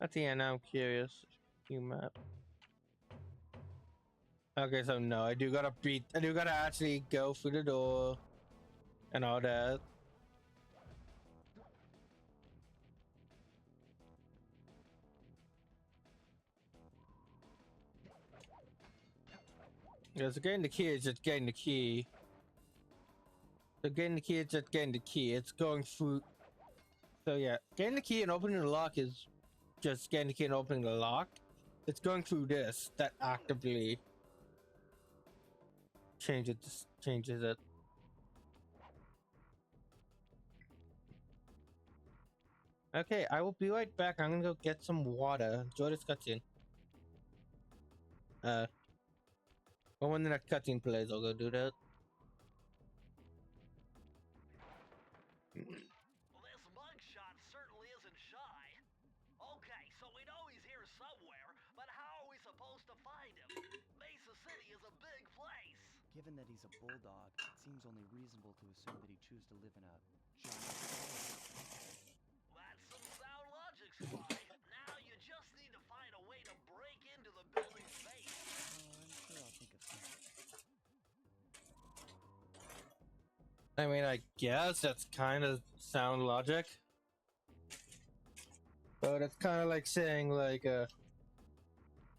At the end, I'm curious. New map. Okay, so no, I do gotta actually go through the door and all that. Because getting the key is just getting the key. So getting the key is just getting the key. It's going through. So yeah, getting the key and opening the lock is just getting the key and opening the lock. It's going through this that actively changes it. Okay, I will be right back. I'm gonna go get some water. Enjoy this cutscene. Well, when the next cutscene plays, I'll go do that. This mugshot certainly isn't shy. Okay, so we know he's here somewhere, but how are we supposed to find him? Mesa City is a big place. Given that he's a bulldog, it seems only reasonable to assume that he'd choose to live in a giant stall. That's some sound logic, SLY. Now you just need to find a way to break into the building's base. I'm sure I'll think of something. I mean, I guess that's kind of sound logic. But it's kind of like saying, like,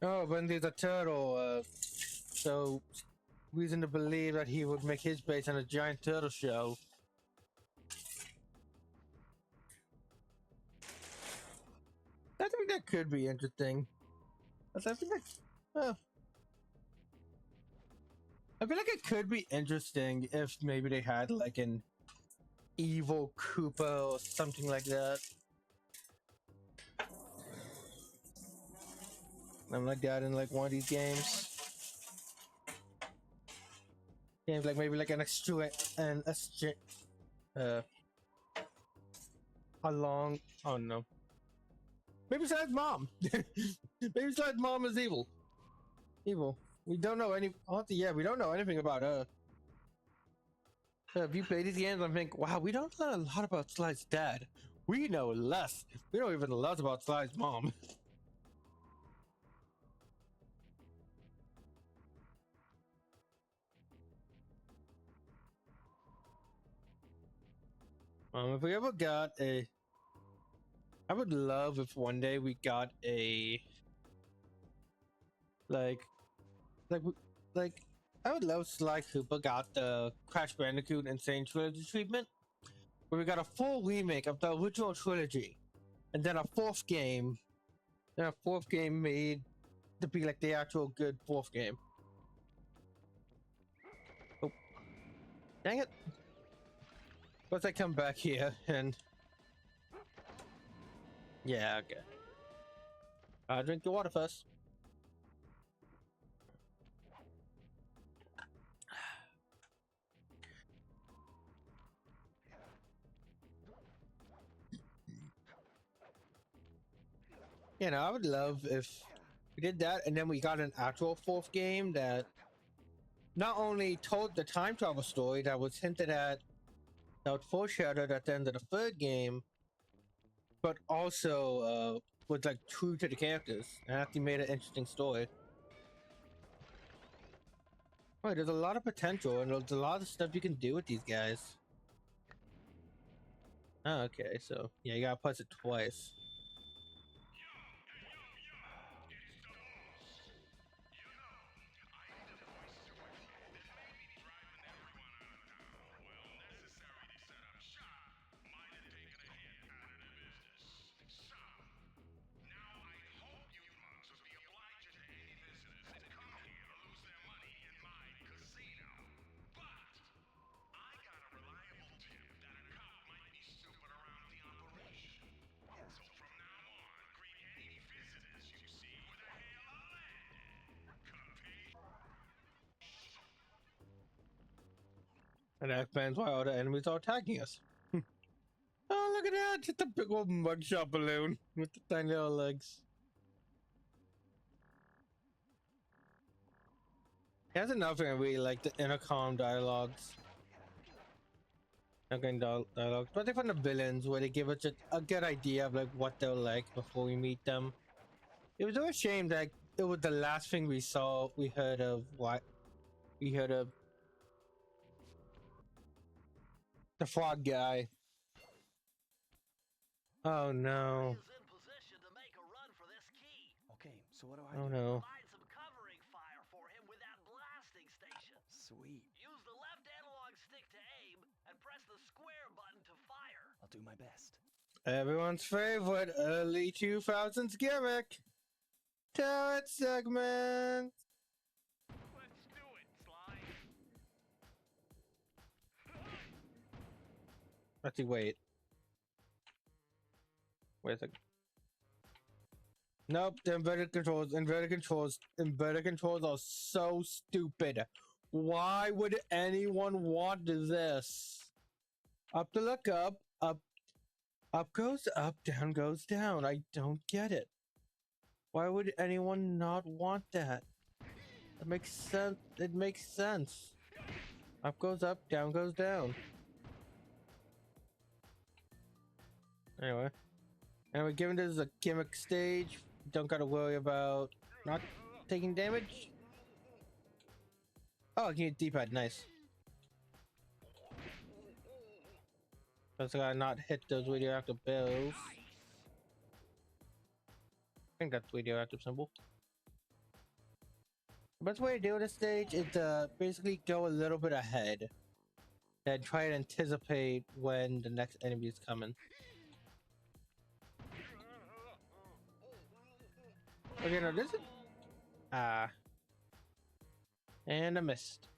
oh, Bundy's a turtle, so reason to believe that he would make his base on a giant turtle shell. I think that could be interesting. I think that, I feel like it could be interesting if maybe they had like an evil Koopa or something like that. I'm like that in like one of these games. Games like maybe like a long. Oh no. Maybe Slide's mom. Maybe Slide's mom is evil. Evil. We don't know any. Honestly, yeah, we don't know anything about her. So if you play these games, I'm thinking, wow, we don't know a lot about Slide's dad. We know less. We don't even know less about Slide's mom. If we ever got a, I would love if one day we got a, like I would love Sly Cooper got the Crash Bandicoot Insane Trilogy treatment, where we got a full remake of the original trilogy, and then a fourth game made to be like the actual good fourth game. Oh, dang it! Let's I come back here and yeah, okay. Drink your water first. You know, I would love if we did that and then we got an actual fourth game that not only told the time travel story that was hinted at, that was foreshadowed at the end of the third game, but also was like true to the characters and actually made an interesting story. Right, there's a lot of potential and there's a lot of stuff you can do with these guys. Oh, okay, so yeah, you gotta press it twice. And that explains why all the enemies are attacking us. Oh, look at that! Just a big old mugshot balloon with the tiny little legs. That's another thing I really like, the intercom dialogues. Dialogues, but they from the villains where they give us a good idea of like what they're like before we meet them. It was a shame that it was the last thing we saw. We heard of the frog guy. Oh no! Is in position to make a run for this key. Okay, so what do I Oh do? no! Provide some covering fire for him with that blasting station. Sweet. Use the left analog stick to aim and press the square button to fire. I'll do my best. Everyone's favorite early 2000s gimmick. Turret segment. Let's do it, Sly. Let's see. Wait a second. Nope, the inverted controls are so stupid. Why would anyone want this? Up to look up, up goes up, down goes down. I don't get it. Why would anyone not want that? That makes sense. It makes sense. Up goes up, down goes down. Anyway. And we're given this as a gimmick stage. Don't gotta worry about not taking damage. Oh, I can get D-pad, nice. Just gotta not hit those radioactive bells. I think that's radioactive symbol. The best way to deal with this stage is to basically go a little bit ahead and try to anticipate when the next enemy is coming. Okay, no, this is... And I missed.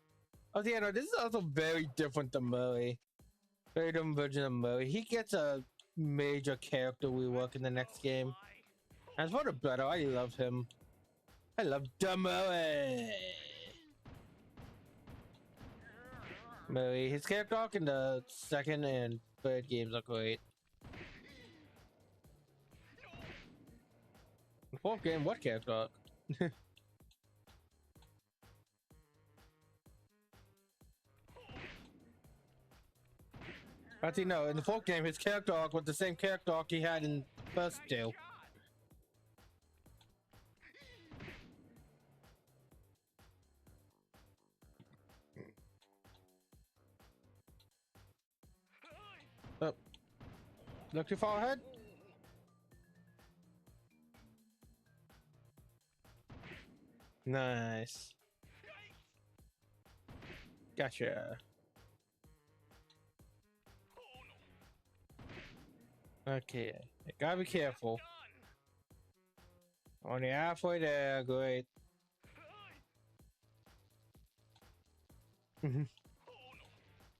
Oh, yeah, no, this is also very different than Murray. Very different version of Murray. He gets a major character rework in the next game. As for the brother, I love him. I love Murray. Murray. His character arc in the second and third games are great. The fourth game, what character arc? Actually, no, in the fourth game, his character arc was the same character arc he had in the first two. Oh. Look too far ahead? Nice. Gotcha. Oh no. Okay, you gotta be careful. Done. Only halfway there, great. Oh no.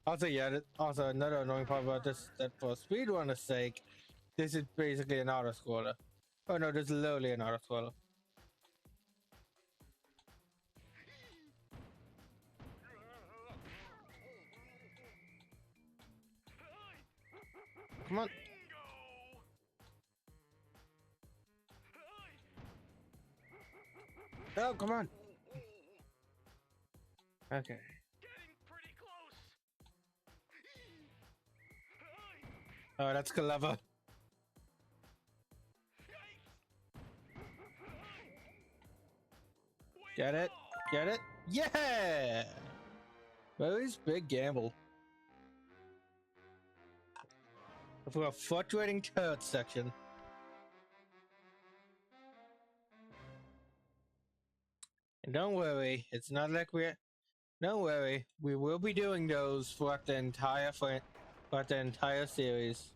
Also, yeah, also another annoying part about this, that for speedrunner's sake, this is basically an auto-scroller. Oh no, this is literally an auto-scroller. Come on. Oh, come on. Okay. Getting pretty close. Oh, that's clever. Get it? Get it? Yeah! Willie's big gamble. For a fluctuating turret section. And don't worry, it's not like don't worry, we will be doing those throughout the entire series.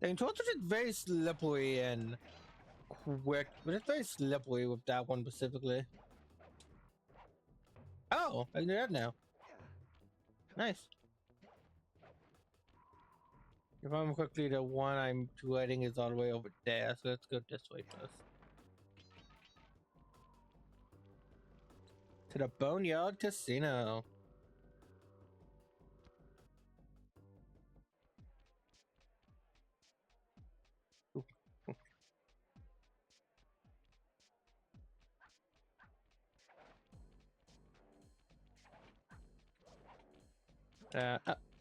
The controls are just very slippery and quick, but it's very slippery with that one specifically. Oh, I can do that now. Nice. If I'm quickly, the one I'm dreading is all the way over there, so let's go this way first. To the Boneyard Casino.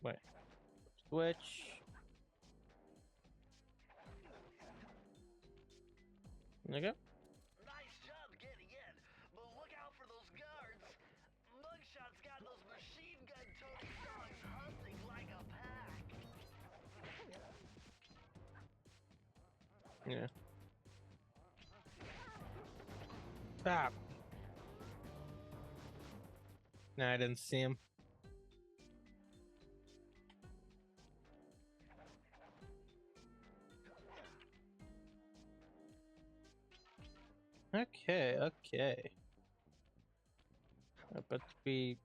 Wait. Switch. There you go. Nice job getting in, but look out for those guards. Mugshot's got those machine gun toting dogs hunting like a pack. Yeah. Stop. Nah, I didn't see him. Okay, okay. I bet be.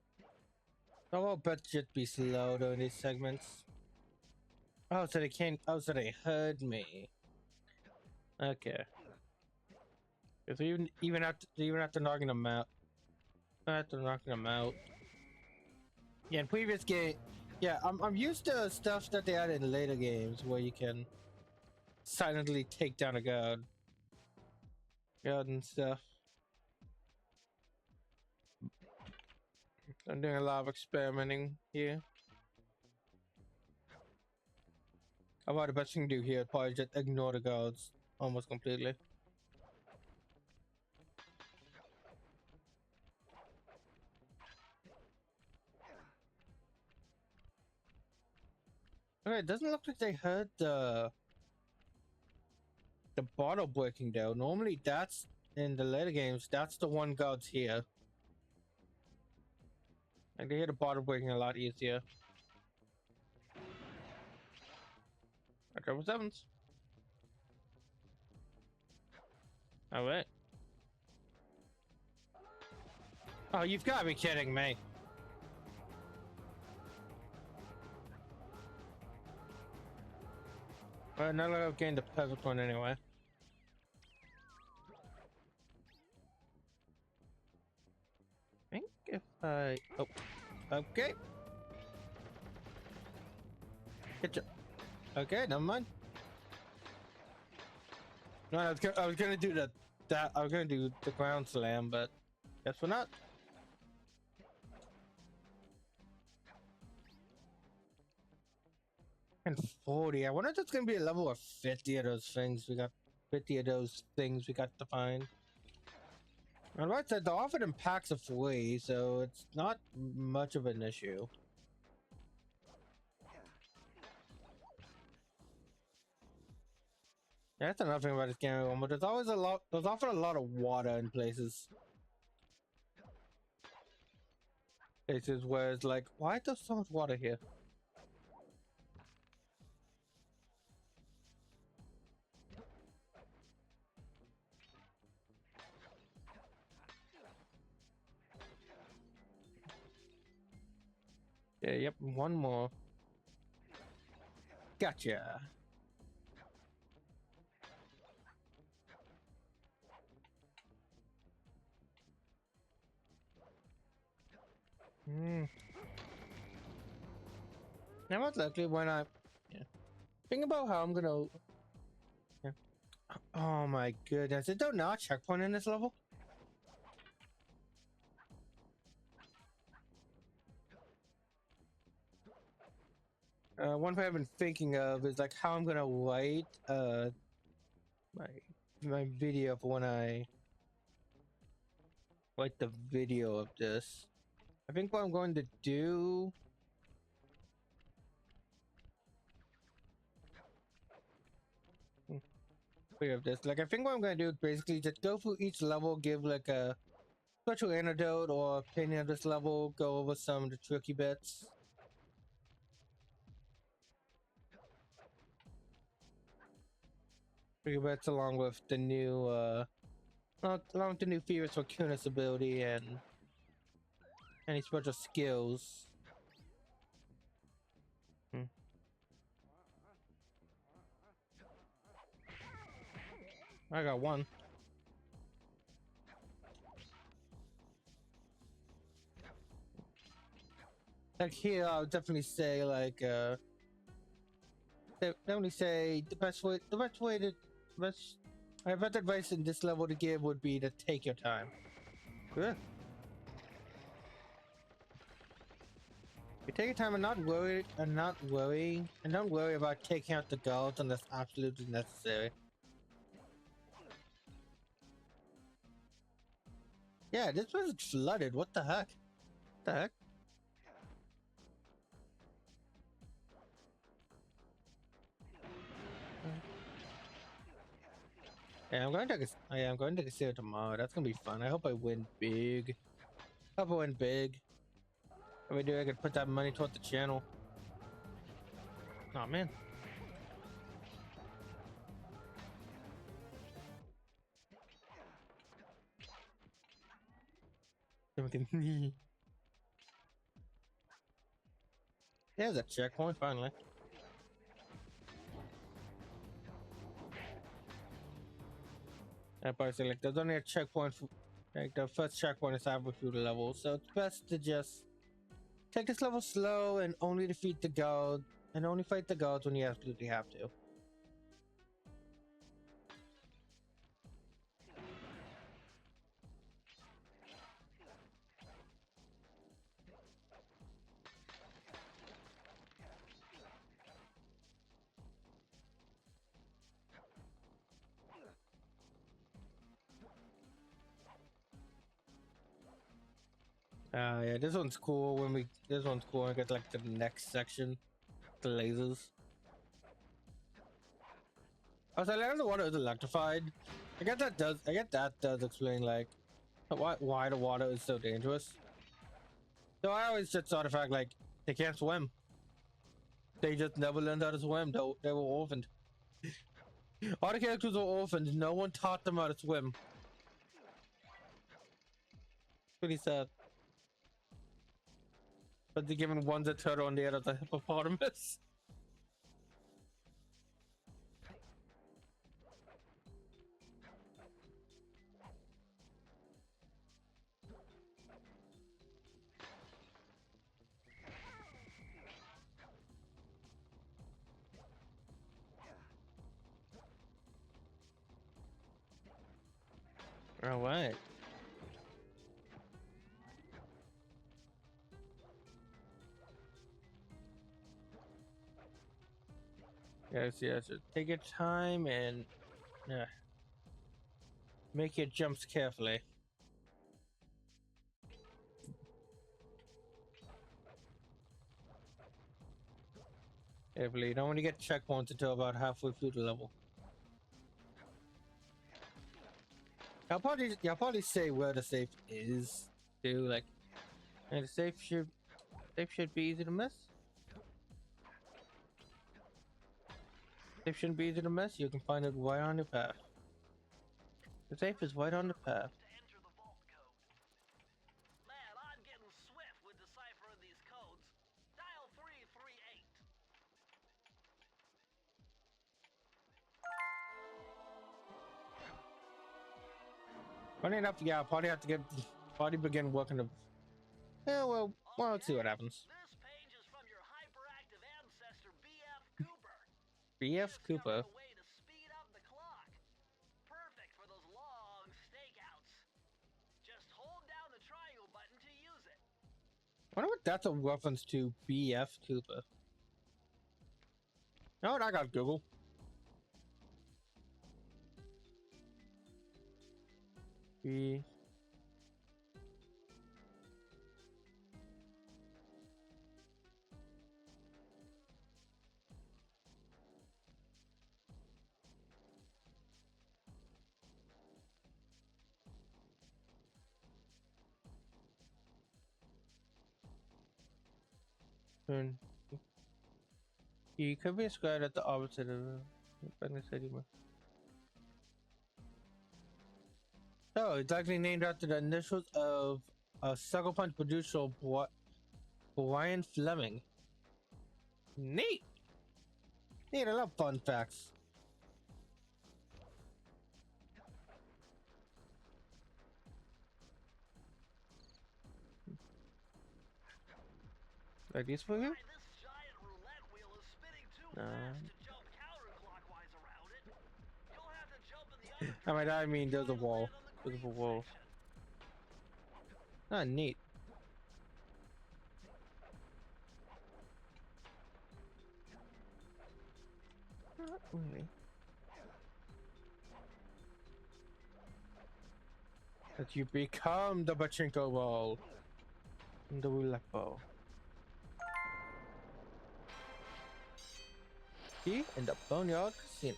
Oh, I'll bet should be slow during these segments. Oh, so they can't. Oh, so they heard me. Okay. So even after knocking them out, after knocking them out. Yeah, in previous game. Yeah, I'm used to stuff that they add in later games where you can silently take down a guard and stuff. I'm doing a lot of experimenting here. About the best thing to do here, probably just ignore the guards almost completely. Okay, it doesn't look like they heard the bottle breaking though. Normally that's in the later games, that's the one guards here. Like they hear the bottle breaking a lot easier. Okay, what's happens? Alright. Oh, you've got to be kidding me. Well, now that I've gained the perfect one anyway. I think if I... Oh, okay. Get you. Okay, never mind. No, I was gonna do I was gonna do the ground slam, but guess we're not. And 40. I wonder if it's gonna be a level of 50 of those things. We got 50 of those things we got to find. And like I said, they're offered in packs of 3, so it's not much of an issue. Yeah, that's another thing about this game, but there's often a lot of water in places. places where it's like, why is there so much water here? Yeah, yep, one more. Gotcha. Hmm. Now, most likely when I think about how I'm gonna. Yeah. Oh my goodness! Is there not a checkpoint in this level? One thing I've been thinking of is like how I'm gonna write my my video for when I write the video of this. I think what I'm going to do. Of this, like I think what I'm gonna do is basically just go through each level, give like a special anecdote or opinion of this level, go over some of the tricky bits. Tricky bits along with the new along with the new features for Kunis ability and any special skills. I got one. Like here, I would definitely say like definitely say the best way to best my best advice in this level to give would be to take your time. Good. You take your time and not worry and don't worry about taking out the guards unless absolutely necessary. Yeah, this was flooded. What the heck? What the heck? Yeah, I'm going to consider tomorrow. That's gonna be fun. I hope I win big. Hope I win big. If I do, I could put that money toward the channel. Oh man. There's a checkpoint finally. But like there's only a checkpoint for, like the first checkpoint is halfway through the level, so it's best to just take this level slow and only defeat the guard and only fight the guards when you absolutely have to. Yeah, this one's cool when we get like the next section, the lasers. I was like, I don't know what is electrified. I get that does explain like why the water is so dangerous. So I always just thought the fact like they can't swim. They just never learned how to swim. They were orphaned. All the characters were orphaned. No one taught them how to swim. Pretty sad. But they're given one's a turtle and the other's a hippopotamus. All right. Yes. Take your time and make your jumps carefully. Carefully. You don't want to get checkpoints until about halfway through the level. I'll probably say where the safe is too. Like And the safe should be easy to miss. Safe shouldn't be easy to miss. You can find it right on your path. The safe is right on the path. To enter the vault code. Man, I'm getting swift with deciphering these codes. Dial 338. Funny enough, yeah, I'll probably begin working the. Yeah, well, let's see what happens. This page is from your hyperactive ancestor, B.F. Cooper. B.F. He Cooper. discovered a way to speed up the clock. Perfect for those long stakeouts. Just hold down the triangle button to use it. I wonder what that's a reference to. B.F. Cooper. You know what? I got Google. B. He could be described as the opposite of so it's actually named after the initials of a Sucker Punch producer, Brian Fleming. Neat. Neat. I love fun facts. Like this for you? This giant roulette wheel is spinning too fast to jump counterclockwise around it. You'll have to jump in the other I mean, there's a wall. There's a wall. Ah, neat. Not really. That you become the pachinko ball. The roulette ball. Key in the Boneyard Casino.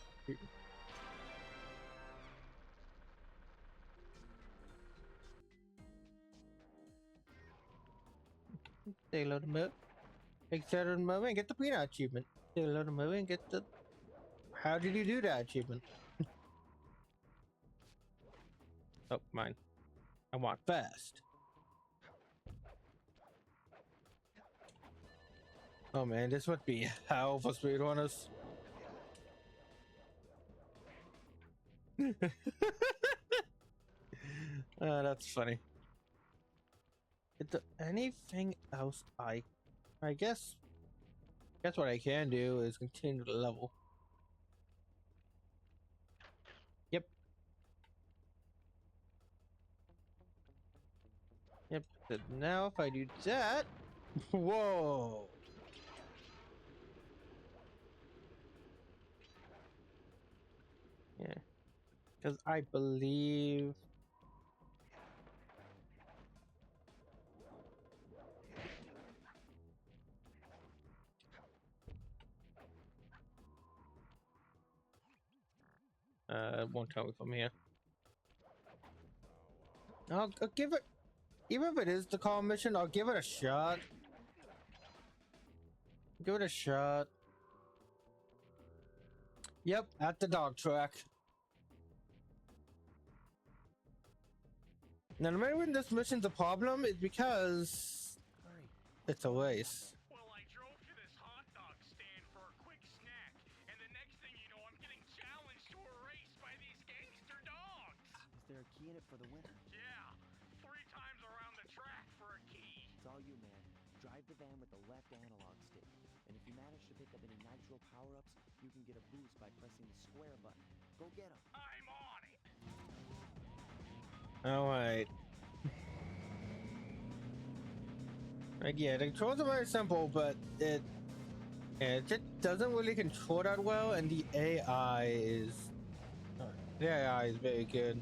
Take a load of milk. Take a load of milk and get the peanut achievement. Take a load of milk and get the. How did you do that achievement? Oh, mine. I want fast. Oh man, this would be hell for speedrunners. That's funny. Is there anything else I guess what I can do is continue the level. Yep. Yep. So now if I do that, whoa. Yeah. Because I believe it won't tell me from here. I'll give it, even if it is the call mission, I'll give it a shot. Give it a shot. Yep, at the dog track. Now, the main reason this mission's a problem is because it's a race. Well, I drove to this hot dog stand for a quick snack, and the next thing you know, I'm getting challenged to a race by these gangster dogs. Is there a key in it for the winner? Yeah, 3 times around the track for a key. It's all you, man. Drive the van with the left analog stick. And if you manage to pick up any nitro power-ups, you can get a boost by pressing the square button. Go get them. I'm on it. Alright. Like, yeah, the controls are very simple, but it just doesn't really control that well, and the AI is very good.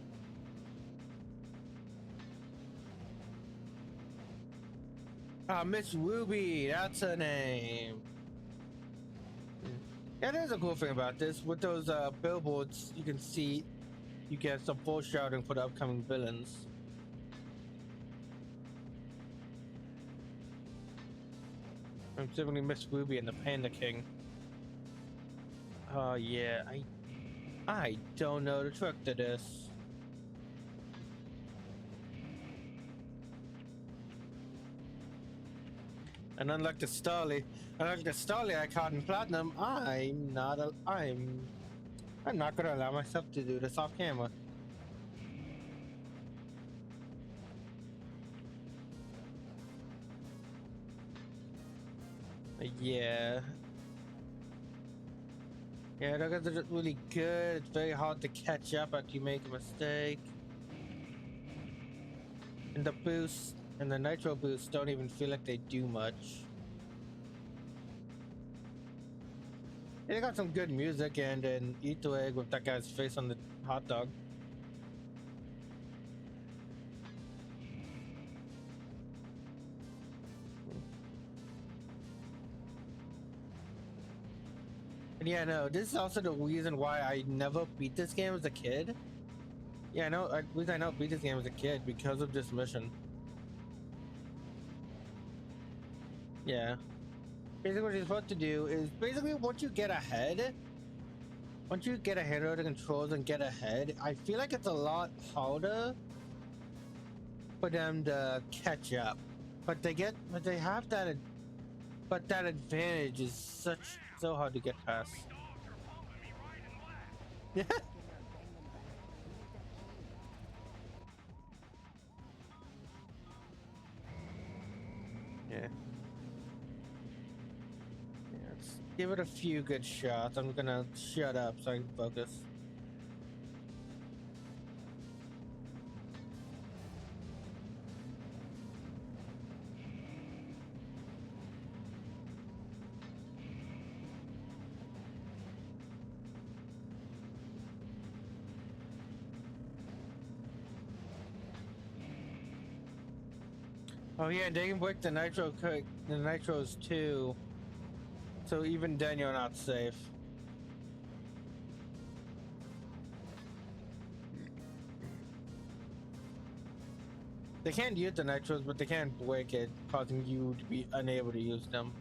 Ah, Miss Ruby, that's her name. Yeah, there's a cool thing about this. With those billboards, you can see you get some foreshadowing for the upcoming villains. I'm simply Miss Ruby and the Panda King. Oh yeah, I don't know the trick to this. And unlike the Starly I caught in Platinum, I'm not gonna allow myself to do this off camera. Yeah. Yeah, those guys are really good. It's very hard to catch up after you make a mistake. And the boost and the nitro boosts don't even feel like they do much. They got some good music and an Easter egg with that guy's face on the hot dog. And yeah, no, this is also the reason why I never beat this game as a kid. Yeah, no, the reason I never beat this game as a kid because of this mission. Yeah. Basically what you're supposed to do is basically once you get ahead of the controls and get ahead, I feel like it's a lot harder for them to catch up. But they have that, but that advantage is so hard to get past. Dogs are pumping me right and left. Yeah. Yeah. Let's give it a few good shots. I'm gonna shut up so I can focus. Oh yeah, they can break the nitros too. So even then you're not safe. They can't use the nitros, but they can't break it, causing you to be unable to use them.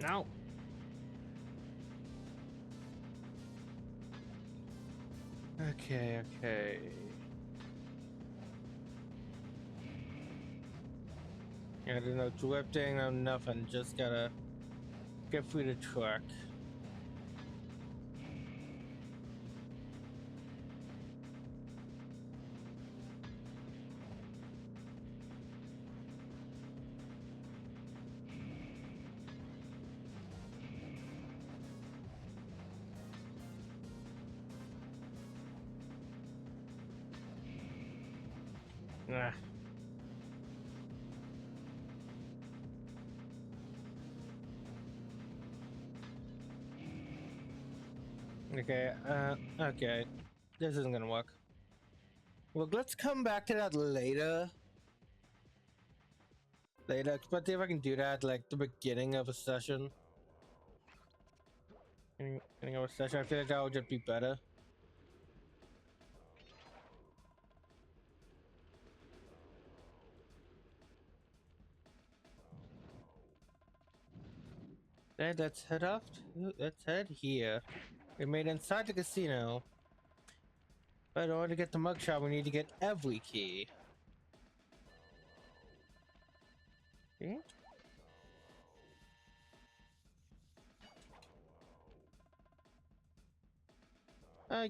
No. Okay. Yeah, there's no drifting, no nothing. Just gotta get through the truck. Nah. Okay, okay. This isn't gonna work. Well, let's come back to that later. But if I can do that, like the beginning of a session. Beginning of a session, I feel like that would just be better. Okay, let's head off. Let's head here. We made inside the casino. But in order to get the mugshot, we need to get every key. Okay.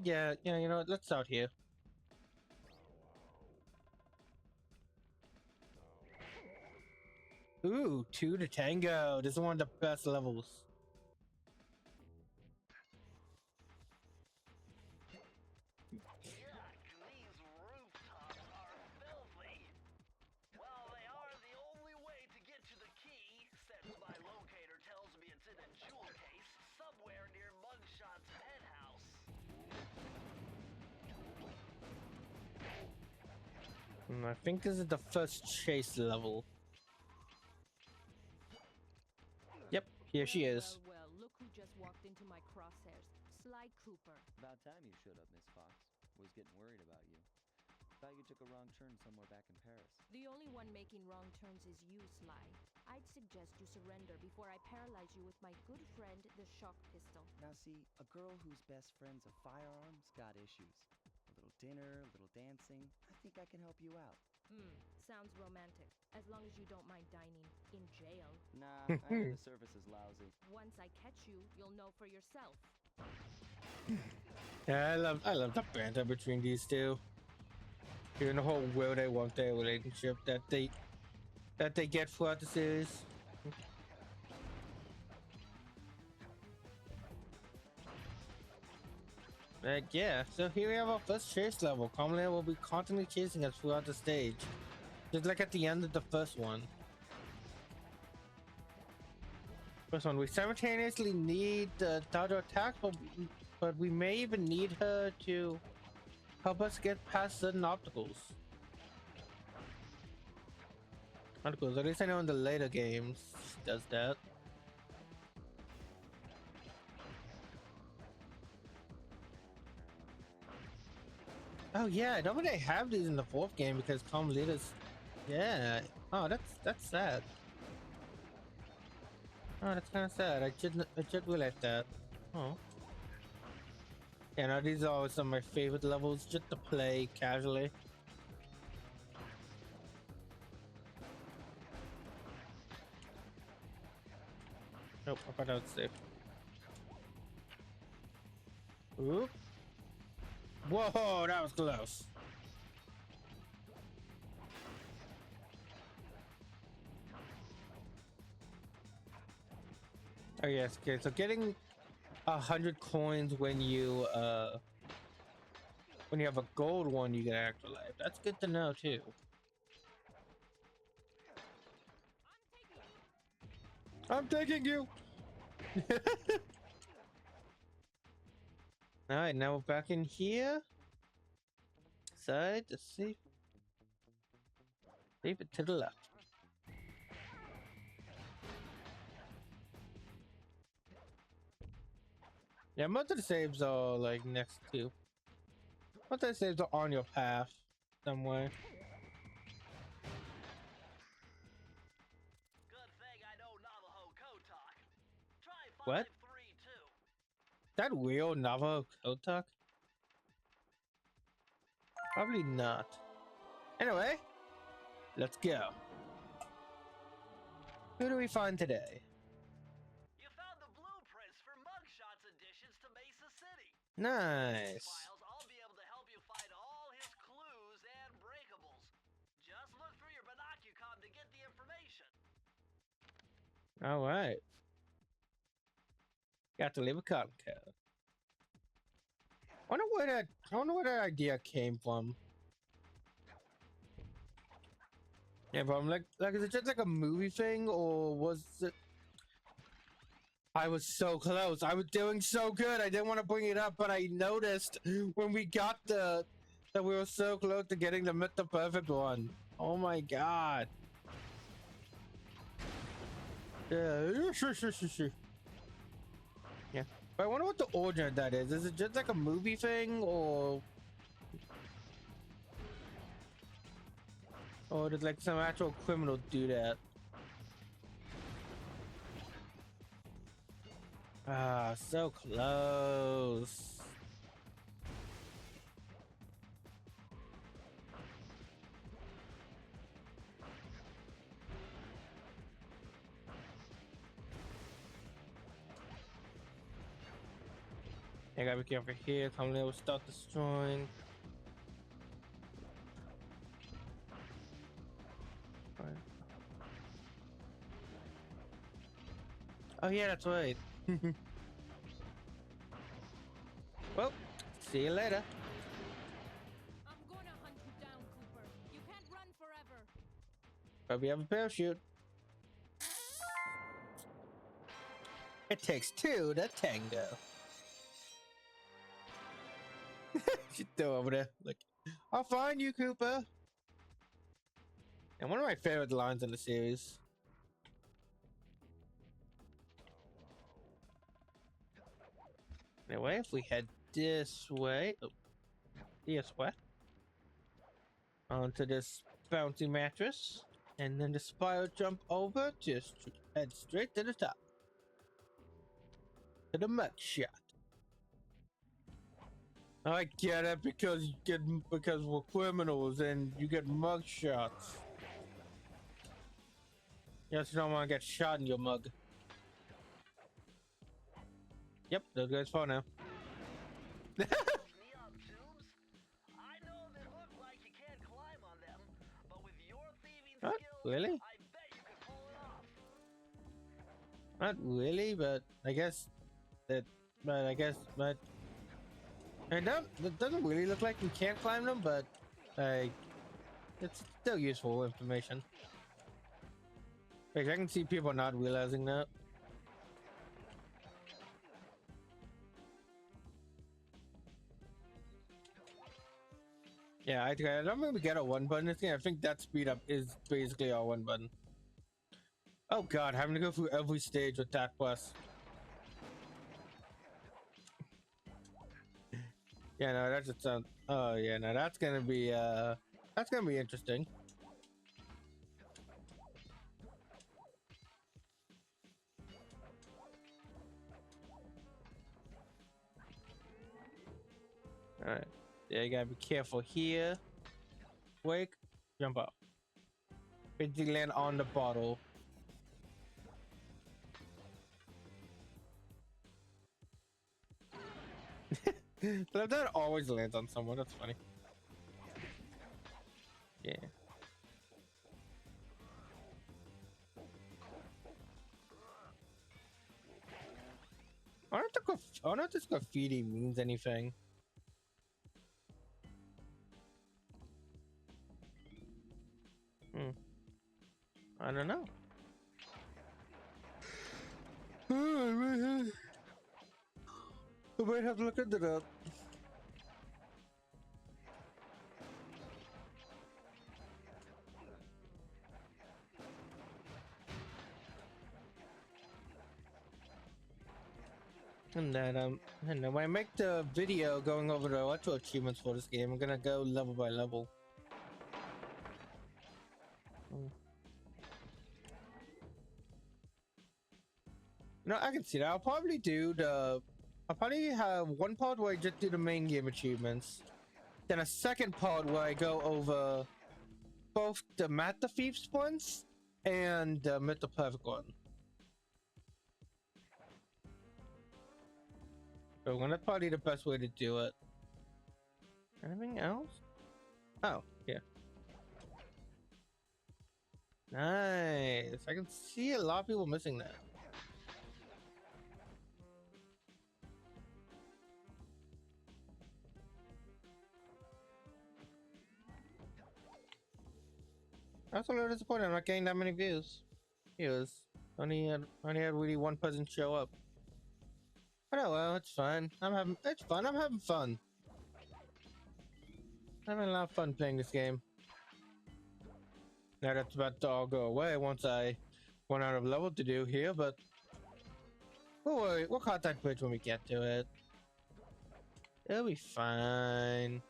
Yeah, you know what? Let's start here. Ooh, 2 to Tango. This is one of the best levels. Yuck, these rooftops are filthy. Well, they are the only way to get to the key, since my locator tells me it's in a jewel case somewhere near Mugshot's penthouse. I think this is the first chase level. Here she is. Well, look who just walked into my crosshairs. Sly Cooper. About time you showed up, Miss Fox. Was getting worried about you. Thought you took a wrong turn somewhere back in Paris. The only one making wrong turns is you, Sly. I'd suggest you surrender before I paralyze you with my good friend, the shock pistol. Now see, a girl whose best friend's a firearm's got issues. A little dinner, a little dancing. I think I can help you out. Sounds romantic. As long as you don't mind dining in jail. Nah, I hear the service is lousy. Once I catch you, you'll know for yourself. Yeah, I love the banter between these two. During the whole will they won't they relationship that they get throughout the series. But yeah, so here we have our first chase level. Commonly will be constantly chasing us throughout the stage. Just like at the end of the first one. First one, we simultaneously need the Dodger attack, but we may even need her to help us get past certain obstacles. Obstacles, at least I know in the later games she does that. Oh yeah, I don't think they have these in the fourth game because common leaders. Yeah. Oh, that's sad. Oh, that's kind of sad. I should realize that. Oh. Yeah, no, these are some of my favorite levels just to play casually. Nope, I thought that was safe. Oop. Whoa, that was close. Oh yes, okay, so getting 100 coins when you have a gold one you get extra life. That's good to know too. I'm taking you. All right, now we're back in here. Side, let's see. Leave it to the left. Yeah, most of the saves are like next to. Most of the saves are on your path somewhere. Good thing I know Navajo code talk. Try What? 532. That real Navajo code talk? Probably not. Anyway, let's go. Who do we find today? You found the blueprints for Mugshots additions to Mesa City. Nice. Files, I'll be able to help you find all his clues and breakables. Just look through your binocucom to get the information. All right. Got to leave a cotton code. I wonder where that idea came from. Yeah, but I'm like, is it just like a movie thing, or was it? I was so close. I was doing so good. I didn't want to bring it up, but I noticed when we got that we were so close to getting the Mr. Perfect one. Oh my god. Yeah. Yeah. But I wonder what the origin of that is. Is it just like a movie thing, or did like some actual criminal do that? Ah, so close. I gotta be careful here. Commonly will start destroying. Right. Oh yeah, that's right. Well, see you later. I'm gonna hunt you down, Cooper. You can't run forever. But we have a parachute. It takes two to tango. She's still over there. Like, I'll find you, Cooper. And one of my favorite lines in the series. Anyway, if we head this way, onto this bouncy mattress, and then the spiral jump over, just head straight to the top, to the mug shot. I get it because we're criminals and you get mug shots. Yes, you don't want to get shot in your mug. Yep, those guys fall now. Neon tubes? I know they look like you can't climb on them, but with your thieving What? skills, Really? I bet you could pull it off. Not really, but I guess that. But it doesn't really look like you can't climb them, but it's still useful information. Like, I can see people not realizing that. Yeah, I don't think we get a one button thing. I think that speed up is basically our one button. Oh god, having to go through every stage with that quest. Yeah, no, that just sounds. Oh yeah, no, that's gonna be interesting. All right, yeah, you gotta be careful here. Wake, jump up. Basically land on the bottle. But that always lands on someone. That's funny. Yeah. I don't know if this graffiti means anything. I don't know. I might have to look into that. And then when I make the video going over the electro achievements for this game, I'm gonna go level by level. No, I can see that. I'll probably have one part where I just do the main game achievements, then a second part where I go over both the Matt the Thief's ones and the Myth the Perfect one. So that's probably the best way to do it. Anything else? Oh, yeah. Nice. I can see a lot of people missing that. That's a little disappointing. I'm not getting that many views. Only had really one person show up. But oh well, it's fun. It's fun. I'm having fun. I'm having a lot of fun playing this game. Now that's about to all go away once I run out of level to do here, but don't worry, we'll cross that bridge when we get to it. It'll be fine.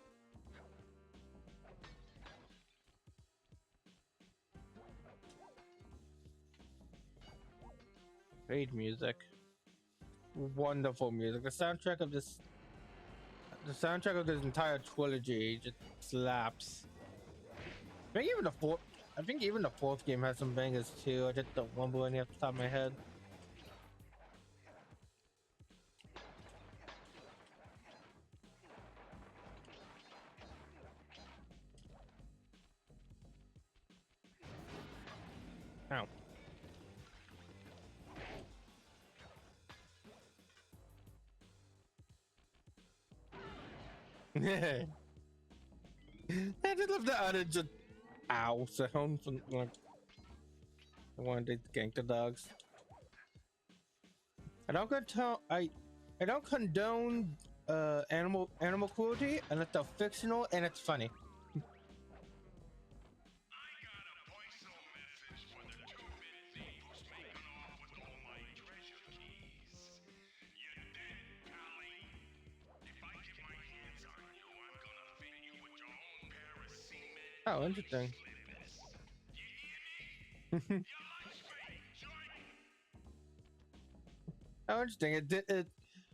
Great music. Wonderful music. The soundtrack of this entire trilogy just slaps. I think even the fourth game has some bangers too. I just don't remember any off the top of my head. Ow. I just love the added just ow sound from like I wanted to gank the dogs. I don't condone animal cruelty unless they're fictional and it's funny. Oh, interesting. Oh, interesting. It did it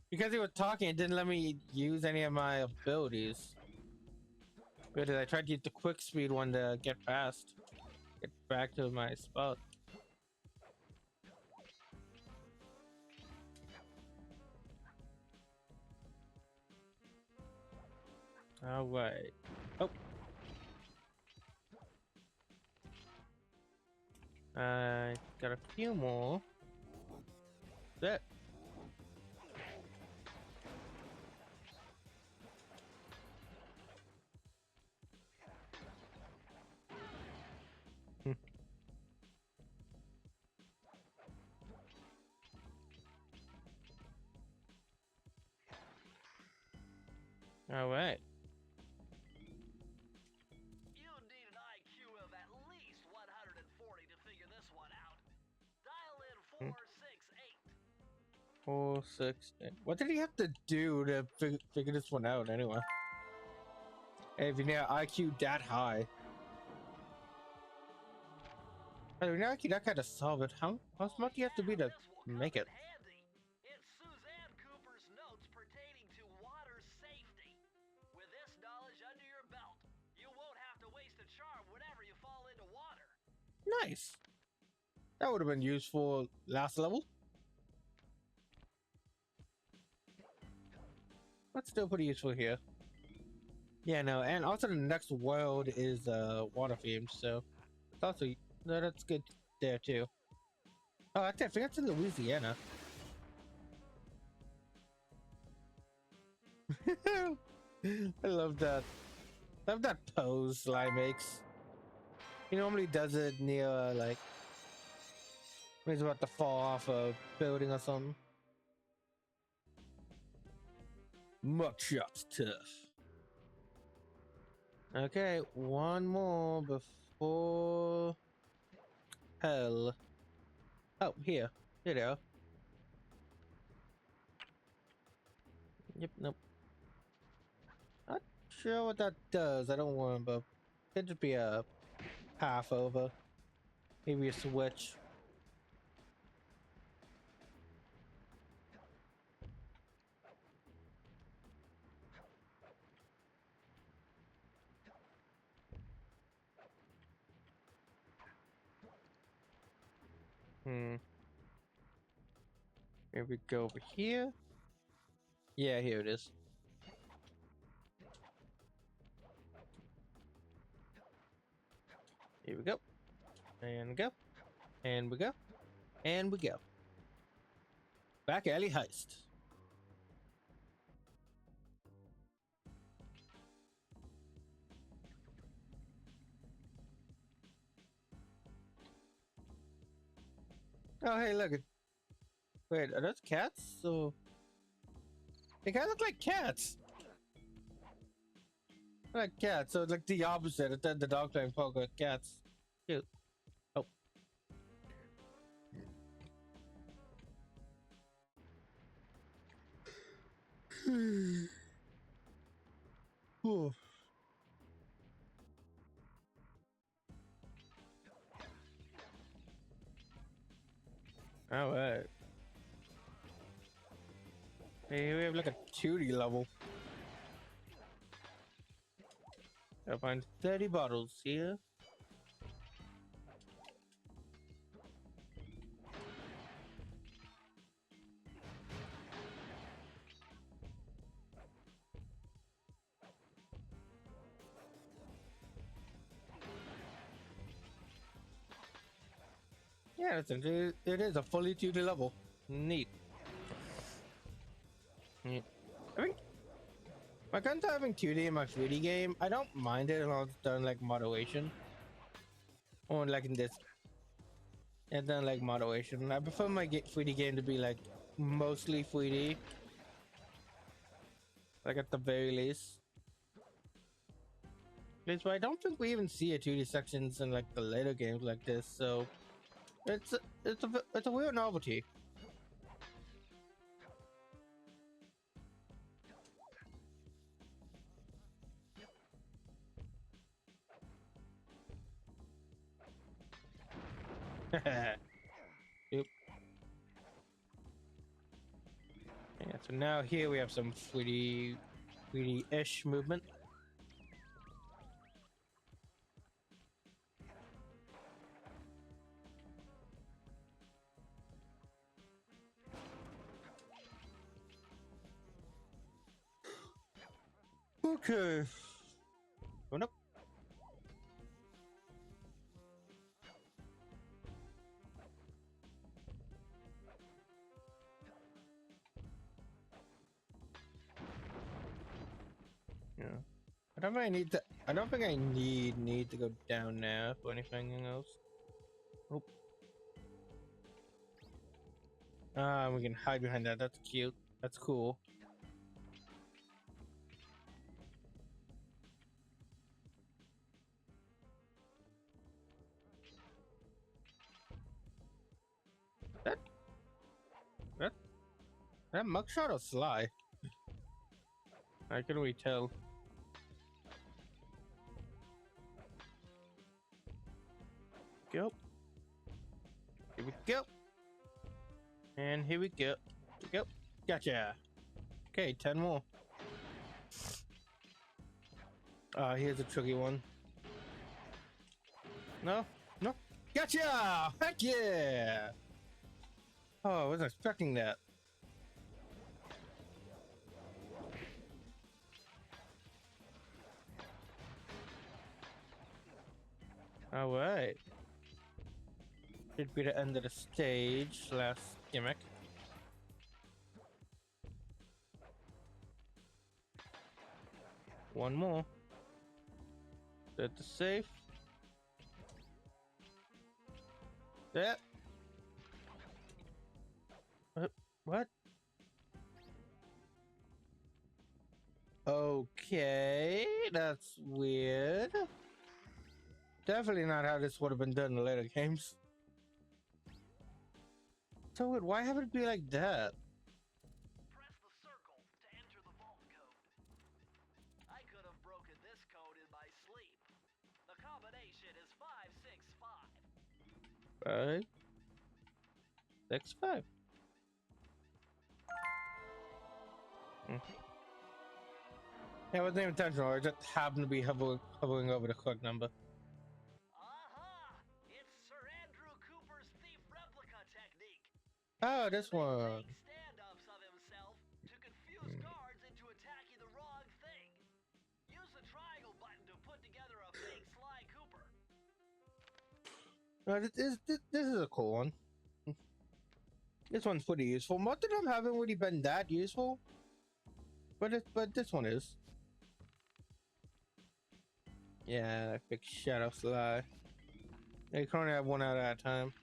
because he was talking. It didn't let me use any of my abilities. But I tried to use the quick speed one to get back to my spot. All right. Oh. I got a few more. That. All right. You need an IQ of at least 140 to figure this one out. Dial in 468. 4, 6, 8. What did he have to do to figure this one out anyway? Hey, if you need IQ that high. Hey, if you IQ that kind of solve it, how smart do you have to be to This will come make in it? handy. It's Suzanne Cooper's notes pertaining to water safety. With this knowledge under your belt, you won't have to waste a charm whenever you fall into water. Nice. That would have been useful last level. But still pretty useful here. Yeah, no, and also the next world is water themed, so it's also that's good there too. Oh, actually, I forgot to Louisiana. I love that. Love that pose Sly makes. He normally does it near like when he's about to fall off a building or something. Mugshot's tough. Okay, one more before hell. Oh, here. Here they are. Yep, nope. Not sure what that does. I don't want, but could just be a path over. Maybe a switch. Hmm. Here we go over here. Yeah, here it is. Here we go. And go. And we go. And we go. Back alley heist. Oh, hey, look. Wait, are those cats? So they kind of look like cats. Like cats. So it's like the opposite. It's the dog playing poker with cats. Cute. Oh. Whew. All right. Hey, we have like a 2D level. Gotta find 30 bottles here. Yeah, it is a fully 2D level. Neat. Neat. I mean, when it comes to having 2D in my 3D game, I don't mind it as long as it's done like moderation. Or like in this. It's done like moderation. I prefer my 3D game to be like mostly 3D. Like at the very least. But I don't think we even see a 2D sections in like the later games like this, so it's a weird novelty. Yep. Yeah, so now here we have some 3D-ish movement. Okay. Going up. Yeah. I don't think I need to. I don't think I need to go down there for anything else. Oh. Ah, we can hide behind that. That's cute. That's cool. That that that mugshot or SLY? I can really tell. Go. Here we go. And here we go. Go. Gotcha. Okay, 10 more. Here's a tricky one. No? No? Gotcha! Heck yeah! Oh, I wasn't expecting that. Alright. Should be the end of the stage. Last gimmick. One more. Set the safe. That. What? Okay, that's weird. Definitely not how this would have been done in later games. So why have it be like that? Press the circle to enter the vault code. I could have broken this code in my sleep. The combination is 565. 5, 6, 5. Yeah, it wasn't even intentional. I just happened to be hovering over the correct number. Aha! It's Sir Andrew Cooper's thief replica technique. Oh, this He one. makes stand-ups of himself to confuse guards into attacking the wrong thing. Use the triangle button to put together a fake Sly Cooper. This is a cool one. This one's pretty useful. Most of them haven't really been that useful, but this one is. Yeah, big shadow SLY. You can only have one out at a time.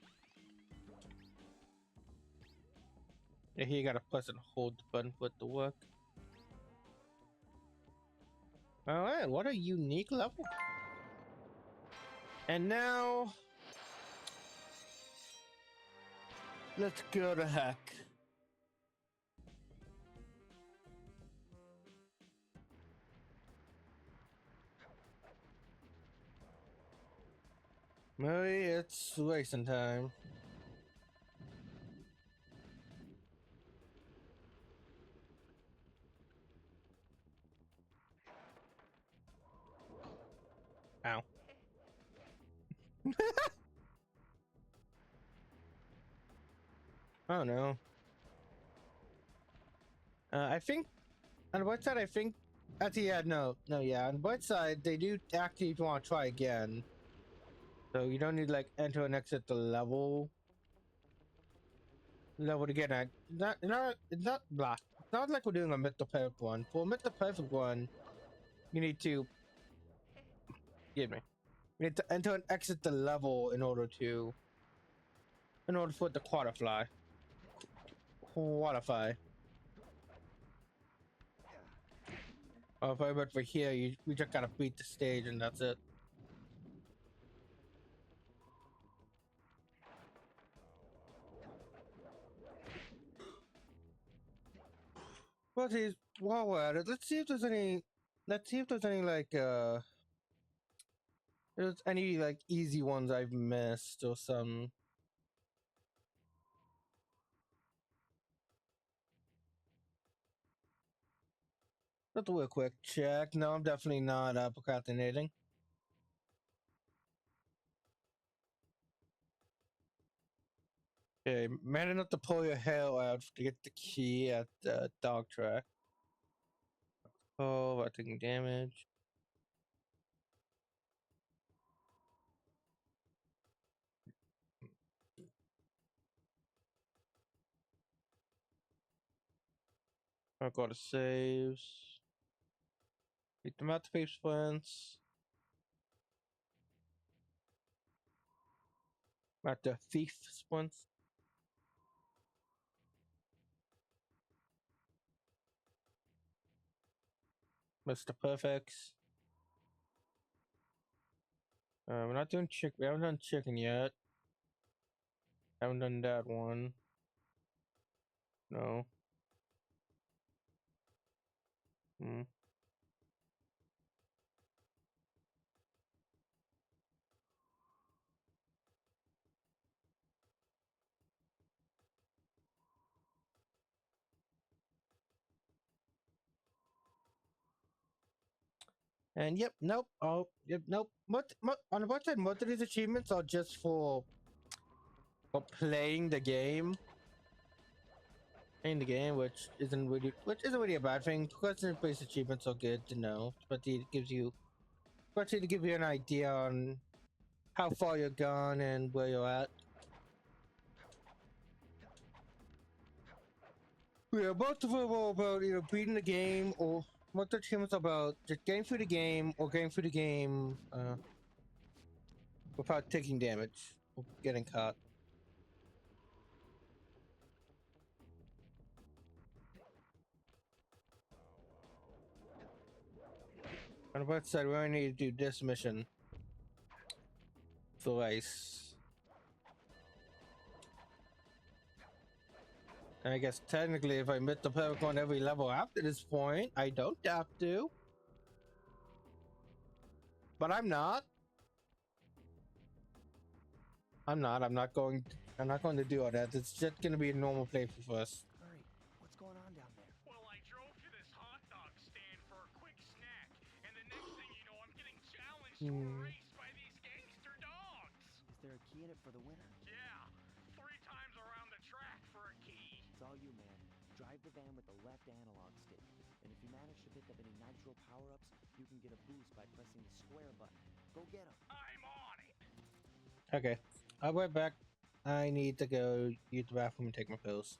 Yeah, here you gotta press and hold the button for it to work. Alright, what a unique level. And now let's go to heck. Maybe it's racing time. Ow. Oh no. I think on the white side, I think actually, yeah, no, yeah. On the white side, they do actually want to try again. So you don't need like enter and exit the level to get at. It's not blah. It's not like we're doing a myth the perfect one. For a myth the perfect one, you need to excuse me. You need to enter and exit the level in order for it to qualify. But for here, we just gotta beat the stage and that's it. Well, see, while we're at it, let's see if there's any. Let's see if there's any like there's any like easy ones I've missed or some. Let's do a quick check. No, I'm definitely not procrastinating. Okay, man enough to pull your hair out to get the key at the dog track. Oh, about taking damage. I'll go to saves. Beat them out to paper splints. At the thief splints. Mr. Perfects. We're not doing chick. We haven't done chicken yet. Haven't done that one. No. Hmm. And yep, nope. Oh, yep, nope. On the one side, most of these achievements are just for playing the game. Playing the game, which isn't really a bad thing. Question-based achievements are good to know, especially to give you an idea on how far you're gone and where you're at. Yeah, both of them are about either beating the game or what the achievements are about just getting through the game or getting through the game without taking damage or getting caught. On the right side, we only need to do this mission twice. And I guess technically, if I met the perfect one every level after this point, I don't have to. But I'm not. I'm not going to do all that. It's just gonna be a normal playthrough for us. Hurry, what's going on down there? Well, I drove to this hot dog stand for a quick snack, and the next thing you know, I'm getting challenged to a race by these gangster dogs. Is there a key in it for the winner? Yeah, 3 times around the track for a key. It's all you, man. Drive the van with the left analog stick. And if you manage to pick up any nitro power-ups, you can get a boost by pressing the square button. Go get them. I'm on it. Okay, I'll be right back. I need to go use the bathroom and take my pills.